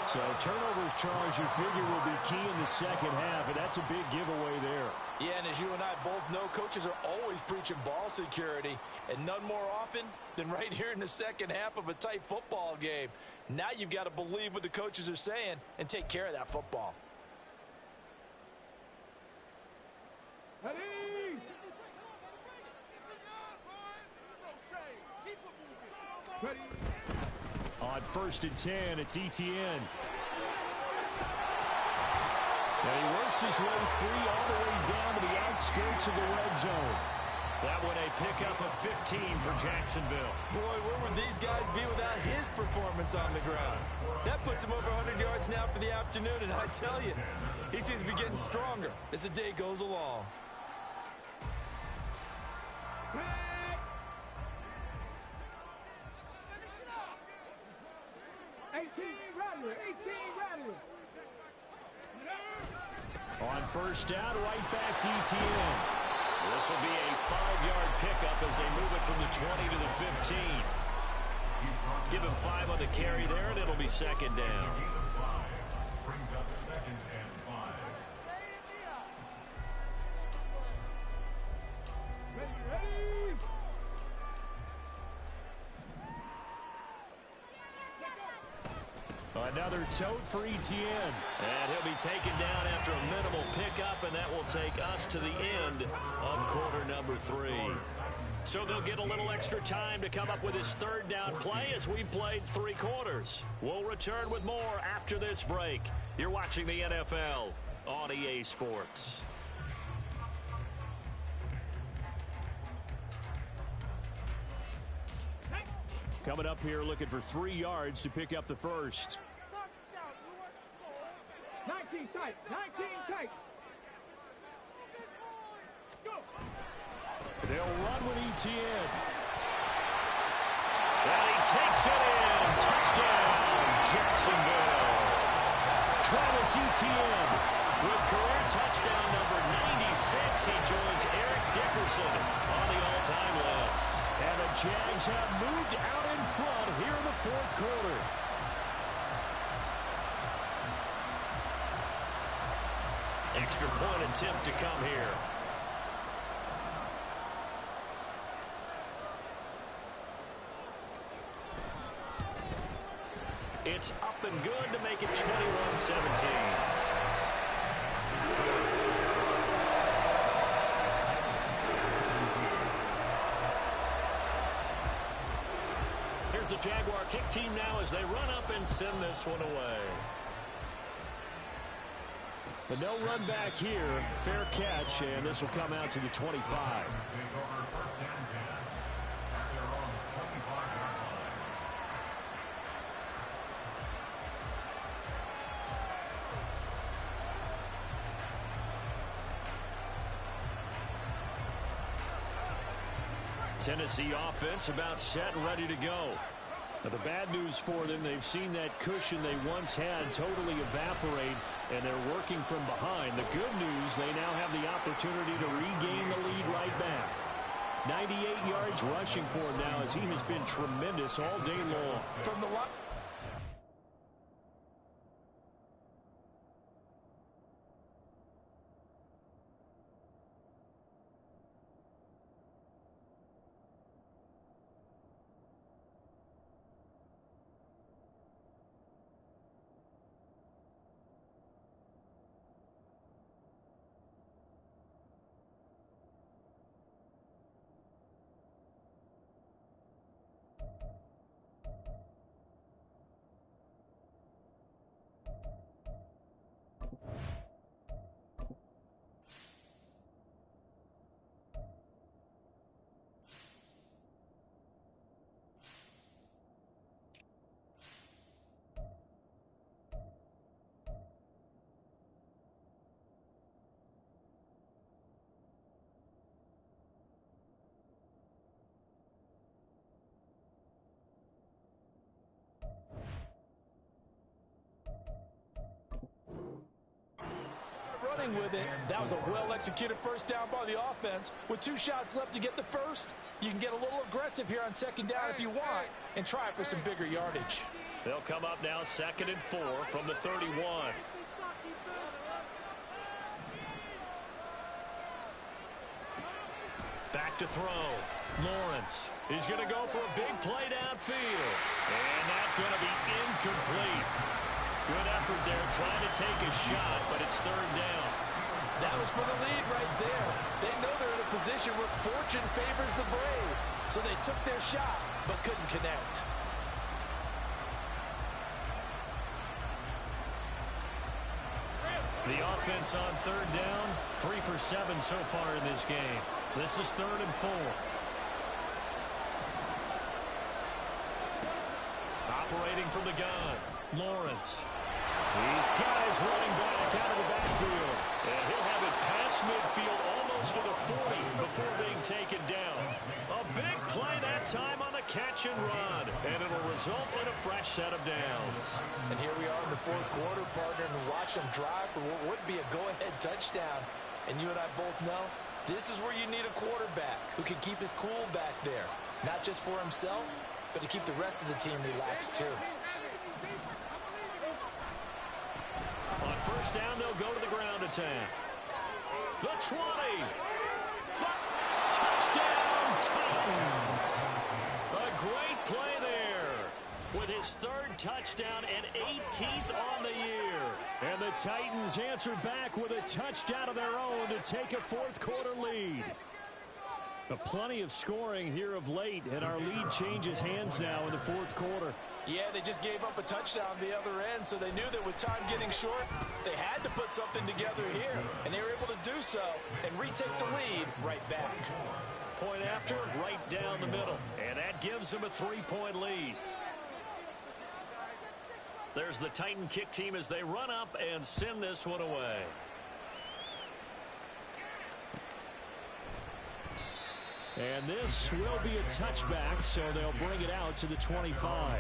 So turnovers, Charles, you figure will be key in the second half, and that's a big giveaway there. Yeah, and as you and I both know, coaches are always preaching ball security, and none more often than right here in the second half of a tight football game. Now you've got to believe what the coaches are saying and take care of that football. Ready? Ready? On 1st and 10, it's Etienne. And he works his way free all the way down to the outskirts of the red zone. That one a pickup of 15 for Jacksonville. Boy, where would these guys be without his performance on the ground? That puts him over 100 yards now for the afternoon, and I tell you, he seems to be getting stronger as the day goes along. 18 Rattler. On 1st down, right back to Etienne. This will be a 5-yard pickup as they move it from the 20 to the 15. Give him 5 on the carry there, and it'll be 2nd down. Brings up 2nd and 5. Ready? Another tote for Etienne. And he'll be taken down after a minimal pickup, and that will take us to the end of quarter number 3. So they'll get a little extra time to come up with his 3rd down play as we played 3 quarters. We'll return with more after this break. You're watching the NFL on EA Sports. Coming up here looking for 3 yards to pick up the first. 19 tight. Go. They'll run with Etienne. And he takes it in. Touchdown, Jacksonville. Travis Etienne with career touchdown number 96. He joins Eric Dickerson on the all-time list. And the Jags have moved out in front here in the 4th quarter. Extra point attempt to come here. It's up and good to make it 21-17. Here's the Jaguar kick team now as they run up and send this one away. But no run back here. Fair catch, and this will come out to the 25. Tennessee offense about set and ready to go. Now the bad news for them, they've seen that cushion they once had totally evaporate, and they're working from behind. The good news, they now have the opportunity to regain the lead right back. 98 yards rushing for him now as he has been tremendous all day long. From the line. running with it. That was a well-executed first down by the offense. With 2 shots left to get the first, you can get a little aggressive here on second down if you want and try for some bigger yardage. They'll come up now 2nd and 4 from the 31. Back to throw. Lawrence is going to go for a big play downfield. And that's going to be incomplete. Good effort there trying to take a shot, but it's 3rd down. That was for the lead right there. They know they're in a position where fortune favors the brave. So they took their shot, but couldn't connect. The offense on 3rd down, 3 for 7 so far in this game. This is 3rd and 4. Operating from the gun, Lawrence. He's got his running back out of the backfield. And he'll have it past midfield almost to the 40 before being taken down. A big play that time on the catch and run. And it'll result in a fresh set of downs. And here we are in the 4th quarter, partner, and watch them drive for what would be a go-ahead touchdown. And you and I both know this is where you need a quarterback who can keep his cool back there. Not just for himself, but to keep the rest of the team relaxed too. On 1st down, they'll go to the ground attack. The 20. Touchdown, Titans. A great play there with his 3rd touchdown and 18th on the year. And the Titans answer back with a touchdown of their own to take a 4th quarter lead. Plenty of scoring here of late, and our lead changes hands now in the 4th quarter. Yeah, they just gave up a touchdown on the other end, so they knew that with time getting short, they had to put something together here, and they were able to do so and retake the lead right back. Point after, right down the middle, and that gives them a 3-point lead. There's the Titan kick team as they run up and send this one away. And this will be a touchback, so they'll bring it out to the 25.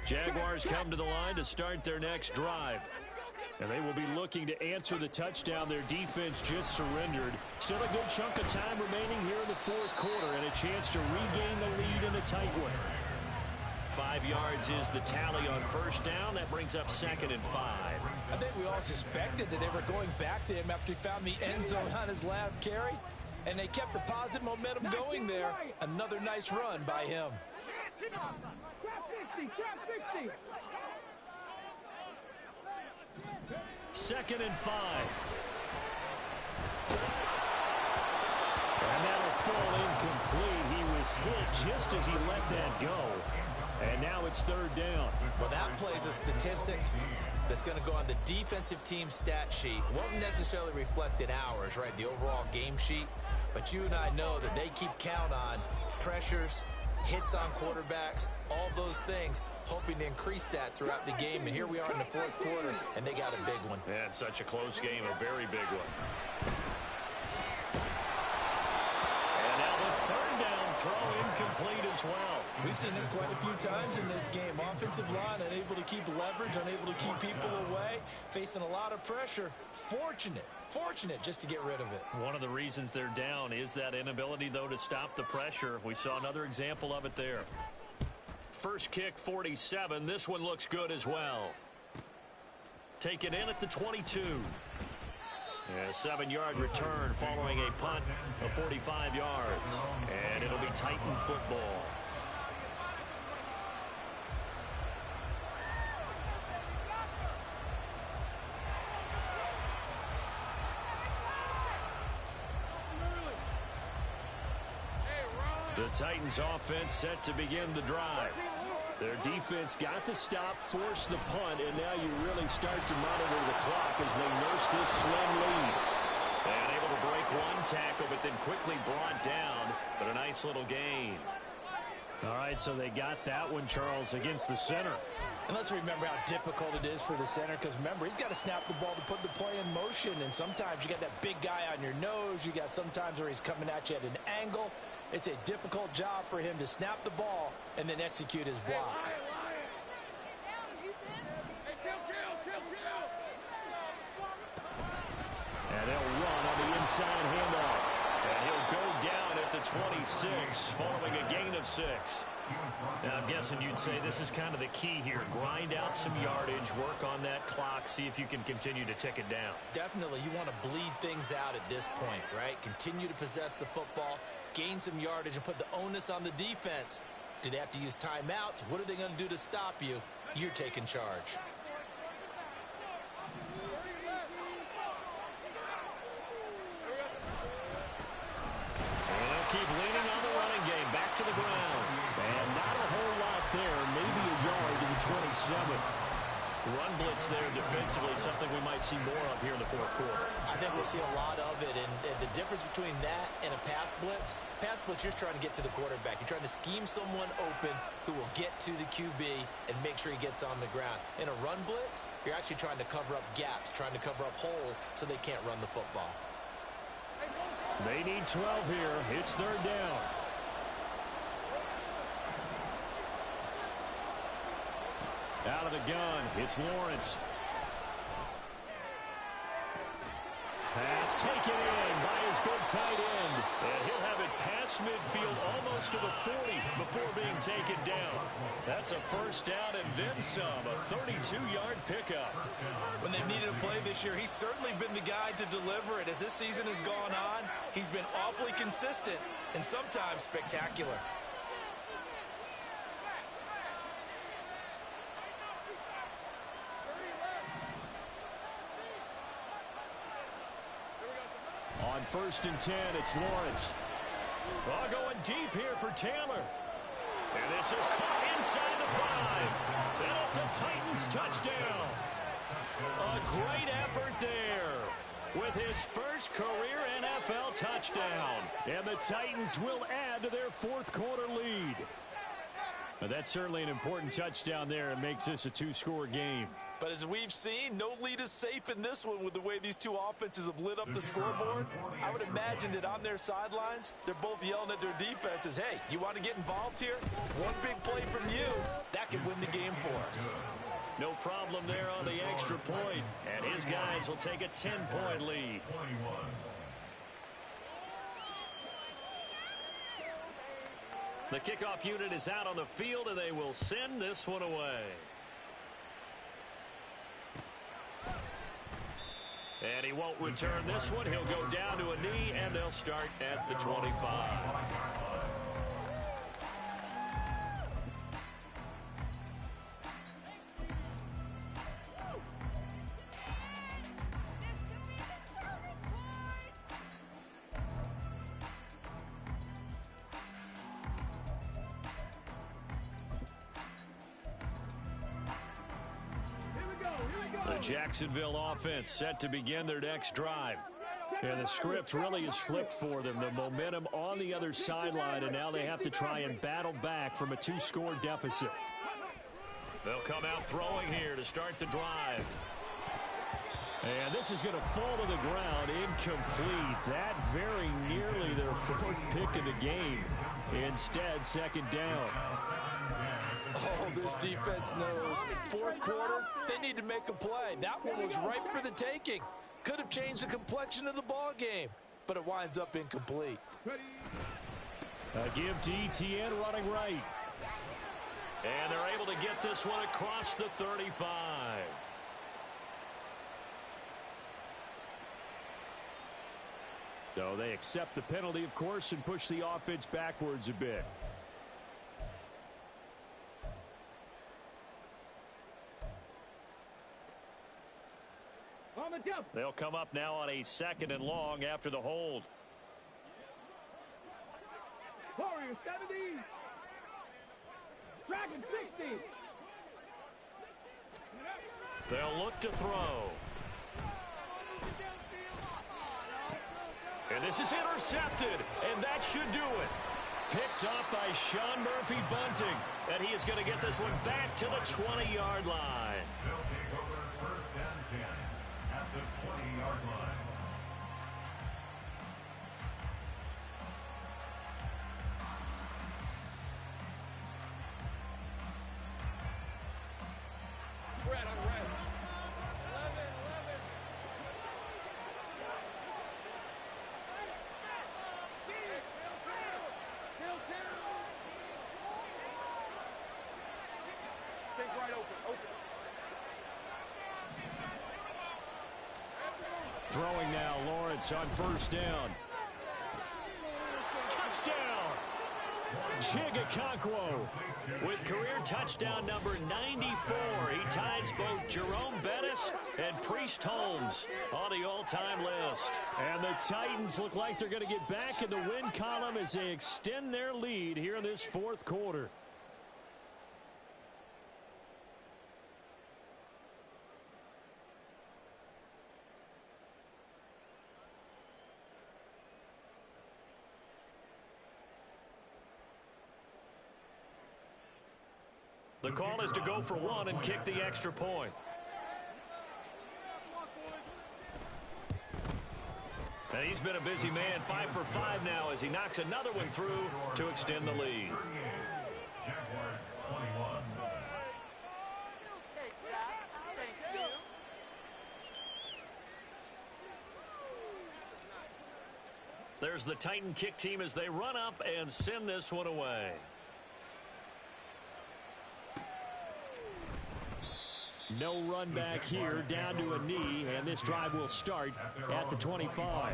Jaguars come to the line to start their next drive. And they will be looking to answer the touchdown their defense just surrendered. Still a good chunk of time remaining here in the 4th quarter and a chance to regain the lead in a tight one. 5 yards is the tally on 1st down. That brings up 2nd and 5. I think we all suspected that they were going back to him after he found the end zone on his last carry. And they kept the positive momentum going there. Another nice run by him. Trap 60, trap 60. 2nd and 5. And that'll fall incomplete. He was hit just as he let that go. And now it's 3rd down. Well, that plays a statistic that's going to go on the defensive team stat sheet. Won't necessarily reflect in ours, right, the overall game sheet. But you and I know that they keep count on pressures, hits on quarterbacks, all those things, hoping to increase that throughout the game. And here we are in the 4th quarter, and they got a big one. Yeah, it's such a close game, a very big one. And now the 3rd down throw incomplete as well. We've seen this quite a few times in this game. Offensive line unable to keep leverage, unable to keep people away, facing a lot of pressure. Fortunate just to get rid of it. One of the reasons they're down is that inability, though, to stop the pressure. We saw another example of it there. First kick, 47. This one looks good as well. Taken in at the 22. And a 7-yard return following a punt of 45 yards. And it'll be Titan football. The Titans offense set to begin the drive. Their defense got to stop, force the punt, and now you really start to monitor the clock as they nurse this slim lead. And able to break one tackle, but then quickly brought down, but a nice little gain. All right, so they got that one, Charles, against the center. And let's remember how difficult it is for the center, because remember, he's got to snap the ball to put the play in motion, and sometimes you got that big guy on your nose. You got sometimes where he's coming at you at an angle. It's a difficult job for him to snap the ball and then execute his block. And they'll run on the inside handoff. And he'll go down at the 26 following a gain of 6. Now, I'm guessing you'd say this is kind of the key here. Grind out some yardage, work on that clock, see if you can continue to tick it down. Definitely, you want to bleed things out at this point, right? Continue to possess the football, gain some yardage, and put the onus on the defense. Do they have to use timeouts? What are they going to do to stop you? You're taking charge. And they'll keep leaning on the running game. Back to the ground. And not a whole lot there. Maybe a yard to the 27. Run blitz there defensively, something we might see more of here in the fourth quarter. I think we'll see a lot of it, and the difference between that and a pass blitz, you're just trying to get to the quarterback. You're trying to scheme someone open who will get to the QB and make sure he gets on the ground. In a run blitz, you're actually trying to cover up gaps, trying to cover up holes so they can't run the football. They need 12 here. It's third down. Out of the gun, it's Lawrence. Pass taken in by his big tight end. And he'll have it past midfield almost to the 40 before being taken down. That's a first down and then some, a 32-yard pickup. When they've needed a play this year, he's certainly been the guy to deliver it. As this season has gone on, he's been awfully consistent and sometimes spectacular. On 1st and 10, it's Lawrence. Oh, going deep here for Taylor. And this is caught inside the 5. And it's a Titans touchdown. A great effort there with his first career NFL touchdown. And the Titans will add to their fourth quarter lead. Now, that's certainly an important touchdown there. It makes this a 2-score game. But as we've seen, no lead is safe in this one with the way these two offenses have lit up the scoreboard. I would imagine that on their sidelines, they're both yelling at their defenses, hey, you want to get involved here? One big play from you, that could win the game for us. No problem there on the extra point. And his guys will take a 10-point lead. The kickoff unit is out on the field, and they will send this one away. And he won't return this one. He'll go down to a knee, and they'll start at the 25. The Jacksonville offense set to begin their next drive. And the script really is flipped for them. The momentum on the other sideline, and now they have to try and battle back from a 2-score deficit. They'll come out throwing here to start the drive. And this is going to fall to the ground, incomplete. That very nearly their 4th pick of the game. Instead, second down. Oh, this defense knows. Fourth quarter, they need to make a play. That one was ripe for the taking. Could have changed the complexion of the ball game, but it winds up incomplete. A give to Etienne running right. And they're able to get this one across the 35. So they accept the penalty, of course, and push the offense backwards a bit. They'll come up now on a 2nd and long after the hold. Warriors 70. Dragon 60. They'll look to throw. And this is intercepted, and that should do it. Picked off by Sean Murphy Bunting. And he is going to get this one back to the 20-yard line. They'll take over first and 10 at the 20-yard line. Red on red. 11. Take right open. Throwing now, Lawrence on first down. Touchdown! Chigakonkwo with career touchdown number 94. He ties both Jerome Bettis and Priest Holmes on the all-time list. And the Titans look like they're going to get back in the win column as they extend their lead here in this fourth quarter. The call is to go for one and kick the extra point. And he's been a busy man, 5 for 5 now as he knocks another one through to extend the lead. Jaguars 21. There's the Titan kick team as they run up and send this one away. No run back here, down to a knee, and this drive will start at the 25.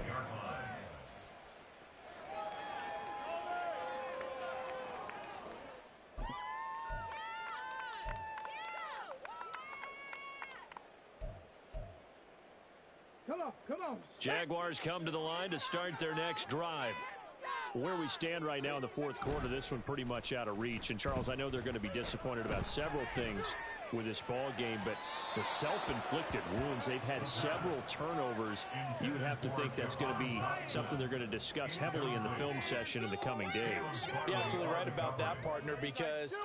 Come on. Jaguars come to the line to start their next drive. Where we stand right now in the fourth quarter, this one pretty much out of reach. And, Charles, I know they're going to be disappointed about several things with this ball game, but the self-inflicted wounds, they've had several turnovers. You would have to think that's going to be something they're going to discuss heavily in the film session in the coming days. You're absolutely right about that, partner, because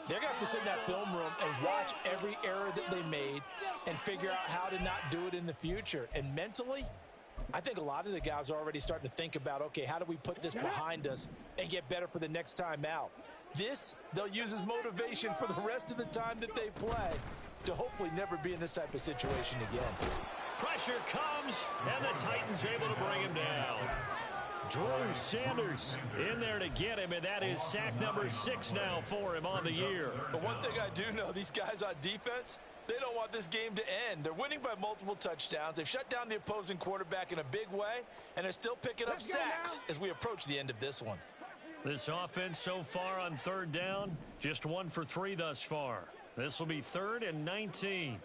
they're going to have to sit in that film room and watch every error that they made and figure out how to not do it in the future. And mentally, I think a lot of the guys are already starting to think about, okay, how do we put this behind us and get better for the next time out? This, they'll use as motivation for the rest of the time that they play to hopefully never be in this type of situation again. Pressure comes, and the Titans able to bring him down. Drew Sanders in there to get him, and that is sack number 6 now for him on the year. But one thing I do know, these guys on defense, they don't want this game to end. They're winning by multiple touchdowns. They've shut down the opposing quarterback in a big way, and they're still picking up sacks as we approach the end of this one. This offense so far on third down, just 1 for 3 thus far. This will be 3rd and 19.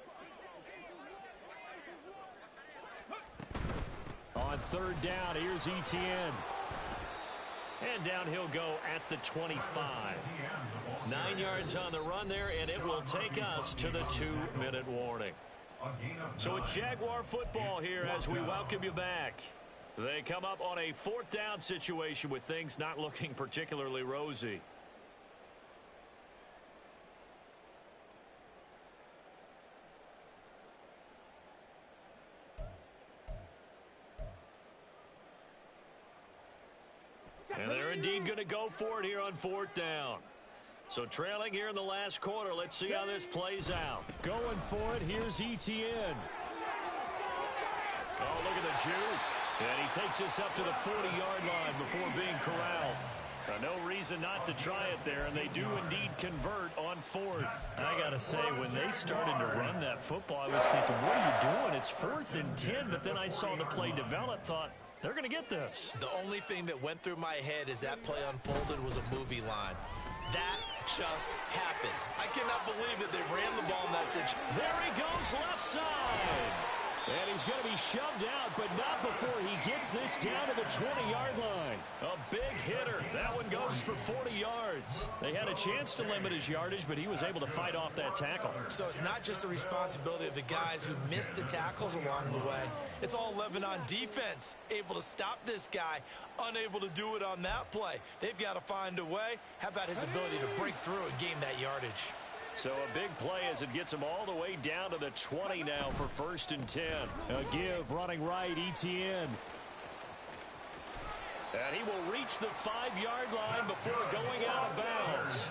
On third down, here's Etienne. And down he'll go at the 25. 9 yards on the run there, and it will take us to the 2-minute warning. So it's Jaguar football here as we welcome you back. They come up on a 4th down situation with things not looking particularly rosy. And they're indeed going to go for it here on 4th down. So trailing here in the last quarter, let's see how this plays out. Going for it, here's Etienne. Oh, look at the juke. And he takes this up to the 40-yard line before being corralled. No reason not to try it there, and they do indeed convert on 4th. I got to say, when they started to run that football, I was thinking, what are you doing? It's 4th and 10, but then I saw the play develop, thought, they're going to get this. The only thing that went through my head as that play unfolded was a movie line. That just happened. I cannot believe that they ran the ball message. There he goes left side. And he's going to be shoved out, but not before he gets this down to the 20-yard line. A big hitter. That one goes for 40 yards. They had a chance to limit his yardage, but he was able to fight off that tackle. So it's not just the responsibility of the guys who missed the tackles along the way. It's all 11 on defense, able to stop this guy, unable to do it on that play. They've got to find a way. How about his ability to break through and gain that yardage? So a big play as it gets him all the way down to the 20 now for 1st and 10. A give running right, Etienne. And he will reach the 5-yard line before going out of bounds.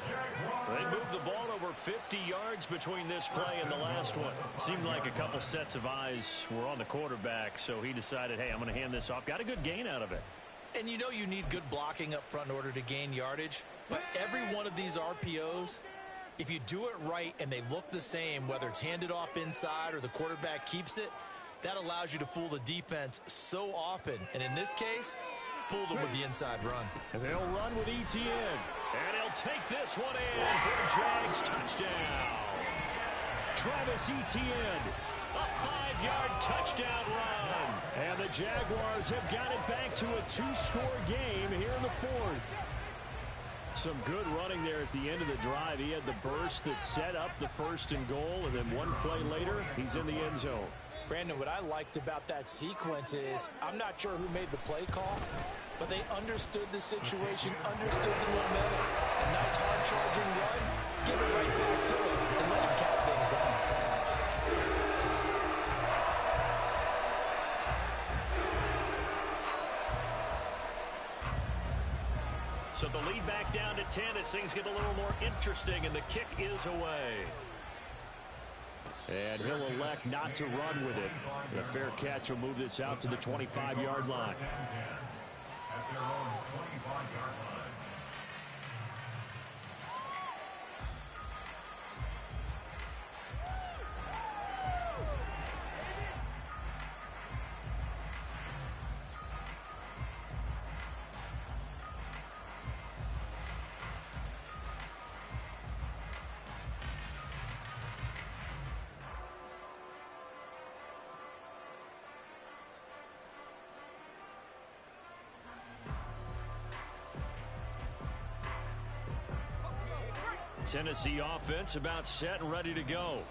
They moved the ball over 50 yards between this play and the last one. Seemed like a couple sets of eyes were on the quarterback, so he decided, hey, I'm going to hand this off. Got a good gain out of it. And you know you need good blocking up front in order to gain yardage. But every one of these RPOs, if you do it right and they look the same, whether it's handed off inside or the quarterback keeps it, that allows you to fool the defense so often. And in this case, fooled them with the inside run. And they'll run with Etienne. And he'll take this one in for a Jags touchdown. Travis Etienne, a 5-yard touchdown run. And the Jaguars have got it back to a 2-score game here in the 4th. Some good running there at the end of the drive. He had the burst that set up the 1st and goal, and then one play later, he's in the end zone. Brandon, what I liked about that sequence is, I'm not sure who made the play call, but they understood the situation, understood the momentum. A nice hard-charging run, give it right back to him, and let him cap things off. So the lead back down to 10 as things get a little more interesting, and the kick is away. And he'll elect not to run with it. The fair catch will move this out to the 25-yard line. At their own 25-yard line. Tennessee offense about set and ready to go.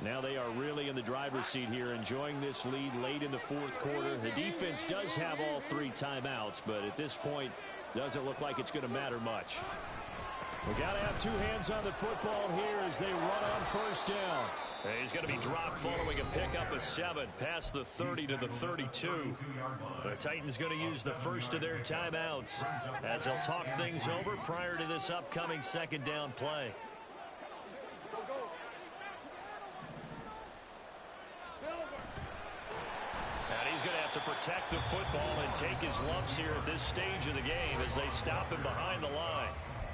Now they are really in the driver's seat here, enjoying this lead late in the 4th quarter. The defense does have all 3 timeouts, but at this point, doesn't look like it's going to matter much. We got to have 2 hands on the football here as they run on 1st down. And he's going to be dropped following a pickup of 7 past the 30 to the 32. The Titans going to use the first of their timeouts as they'll talk things over prior to this upcoming 2nd down play. And he's going to have to protect the football and take his lumps here at this stage of the game as they stop him behind the line.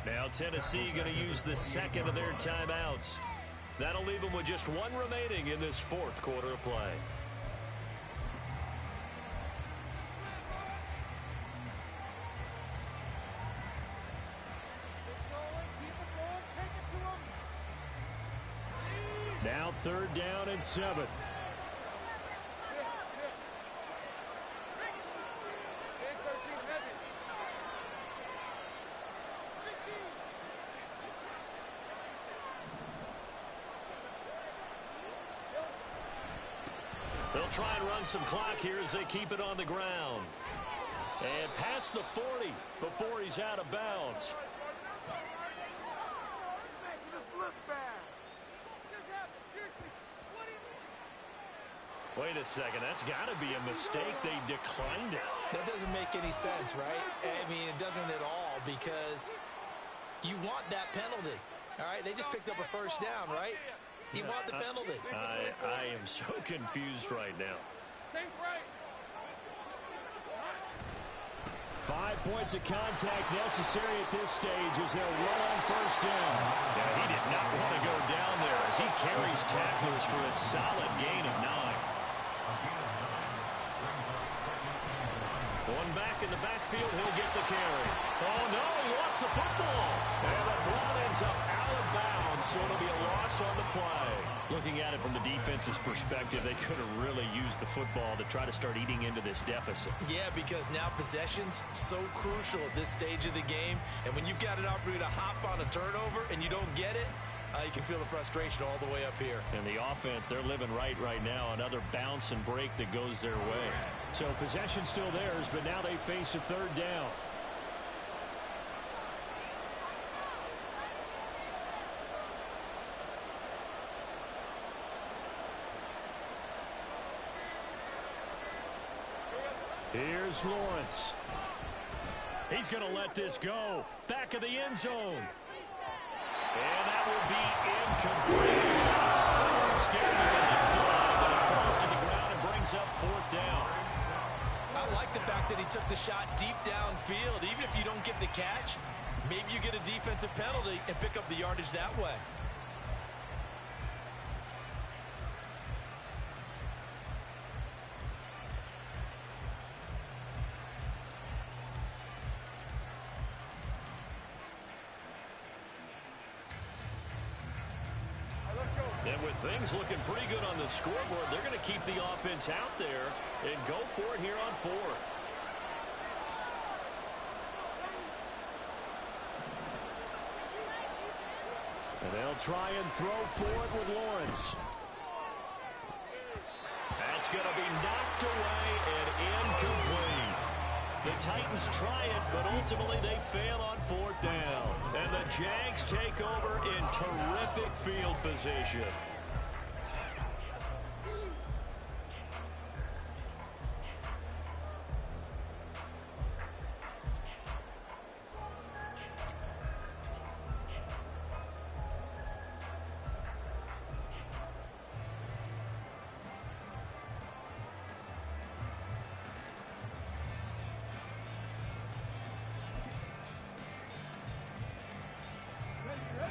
Now Tennessee going to use the 2nd of their timeouts. That'll leave them with just 1 remaining in this 4th quarter of play. Now 3rd down and 7. They'll try and run some clock here as they keep it on the ground. And past the 40 before he's out of bounds. Wait a second, that's got to be a mistake. They declined it. That doesn't make any sense, right? I mean, it doesn't at all, because you want that penalty. All right, they just picked up a 1st down, right? You want the penalty. I am so confused right now. 5 points of contact necessary at this stage as they'll run on 1st down. Yeah, he did not want to go down there as he carries tacklers for a solid gain of 9. One back in the backfield, he'll get the carry. Oh, no, he lost the football. And the ball ends up out of bounds so it'll be a loss on the play. Looking at it from the defense's perspective, they could have really used the football to try to start eating into this deficit. Yeah, because now possession's so crucial at this stage of the game. And when you've got an opportunity to hop on a turnover and you don't get it, you can feel the frustration all the way up here. And the offense, they're living right now. Another bounce and break that goes their way. So possession still theirs, but now they face a third down. Here's Lawrence. He's going to let this go. Back of the end zone. And that will be incomplete. Scared to let it fly, but it falls to the ground and brings up fourth down. I like the fact that he took the shot deep downfield. Even if you don't get the catch, maybe you get a defensive penalty and pick up the yardage that way. And with things looking pretty good on the scoreboard, they're going to keep the offense out there and go for it here on fourth. And they'll try and throw for it with Lawrence. That's going to be knocked away and incomplete. The Titans try it, but ultimately they fail on fourth down. And the Jags take over in terrific field position.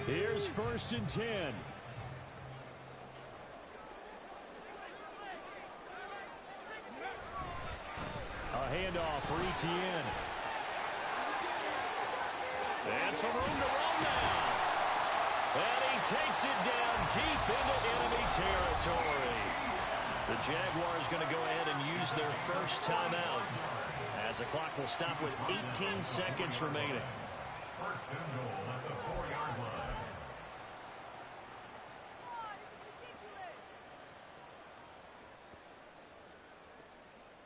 Here's 1st and 10. A handoff for Etienne. And some room to run now. And he takes it down deep into enemy territory. The Jaguars going to go ahead and use their first timeout, as the clock will stop with 18 seconds remaining. First and goal at the 4-yard line.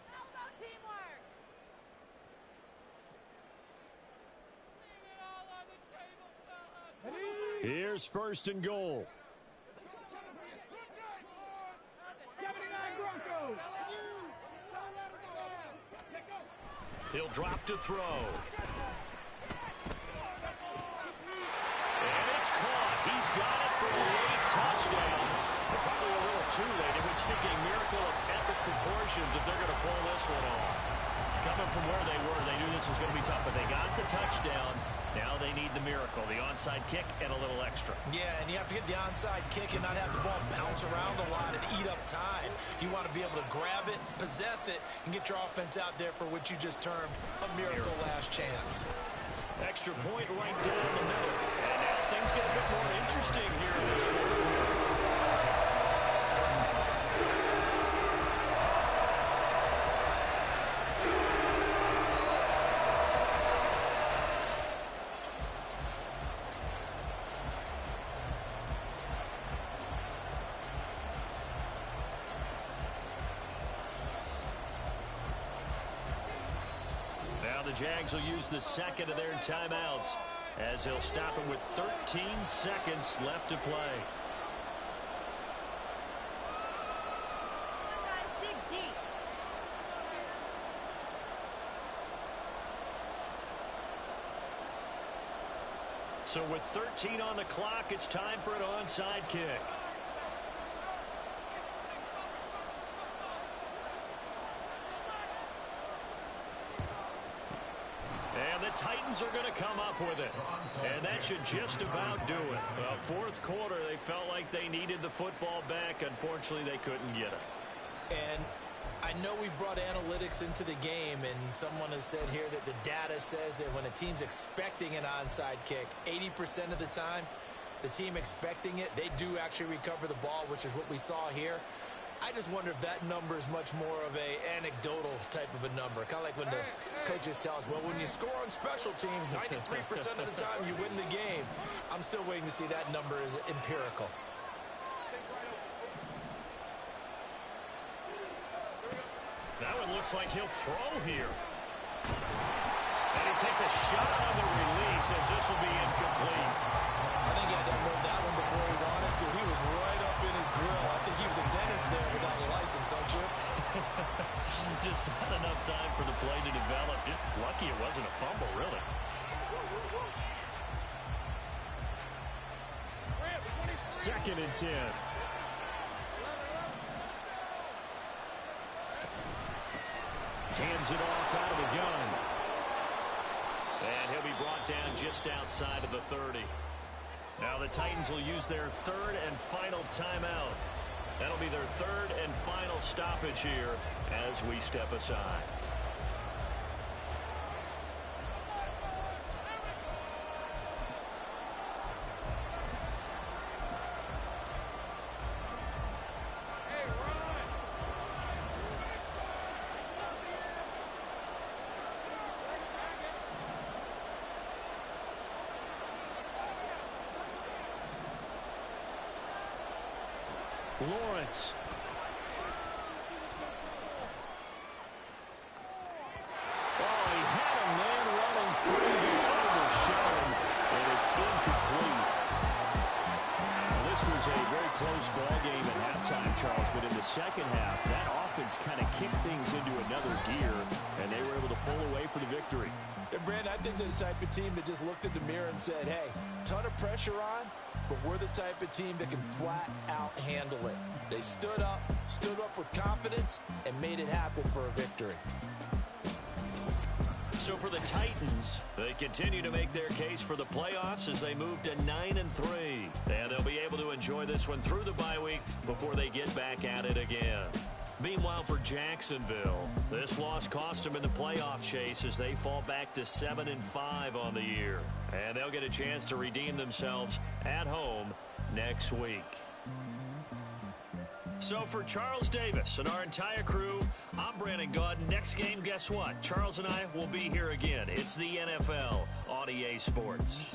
All about teamwork. Here's 1st and goal. He'll drop to throw. And it's caught. He's got it for a late touchdown. But probably a little too late. It would take a miracle of epic proportions if they're going to pull this one off. Coming from where they were, they knew this was going to be tough, but they got the touchdown. Now they need the miracle, the onside kick and a little extra. Yeah, and you have to get the onside kick and not have the ball bounce around a lot and eat up time. You want to be able to grab it, possess it, and get your offense out there for what you just termed a miracle last chance. Extra point right down the middle. And now things get a bit more interesting here in this fourth quarter. The Jags will use the second of their timeouts as they'll stop it with 13 seconds left to play. Guys, dig deep. So with 13 on the clock, it's time for an onside kick. Titans are going to come up with it, and that should just about do it. Fourth quarter, they felt like they needed the football back. Unfortunately, they couldn't get it. And I know we brought analytics into the game, and someone has said here that the data says that when a team's expecting an onside kick, 80% of the time, the team expecting it, they do actually recover the ball, which is what we saw here. I just wonder if that number is much more of a anecdotal type of a number. Kind of like when the coaches tell us, well, when you score on special teams, 93% of the time you win the game. I'm still waiting to see that number is empirical. That one looks like he'll throw here. And he takes a shot on the release as this will be incomplete. I think he had to unload that one before he wanted to. He was right up in his grill. I think he was a dentist there without a license, don't you? Just not enough time for the play to develop. Just lucky it wasn't a fumble, really. Second and 10. Hands it off out of the gun. And he'll be brought down just outside of the 30. Now the Titans will use their third and final timeout. That'll be their third and final stoppage here as we step aside. Lawrence. Oh, he had a man running free. He overshot him, and it's incomplete. Well, this was a very close ball game at halftime, Charles, but in the second half, that offense kind of kicked things into another gear, and they were able to pull away for the victory. And Brandon, I think they're the type of team that just looked in the mirror and said, hey, ton of pressure on, but we're the type of team that can flat out handle it. They stood up with confidence, and made it happen for a victory. So for the Titans, they continue to make their case for the playoffs as they move to 9-3. And they'll be able to enjoy this one through the bye week before they get back at it again. Meanwhile, for Jacksonville, this loss cost them in the playoff chase as they fall back to 7-5 on the year. And they'll get a chance to redeem themselves at home next week. So for Charles Davis and our entire crew, I'm Brandon Gaudin. Next game, guess what? Charles and I will be here again. It's the NFL on EA Sports.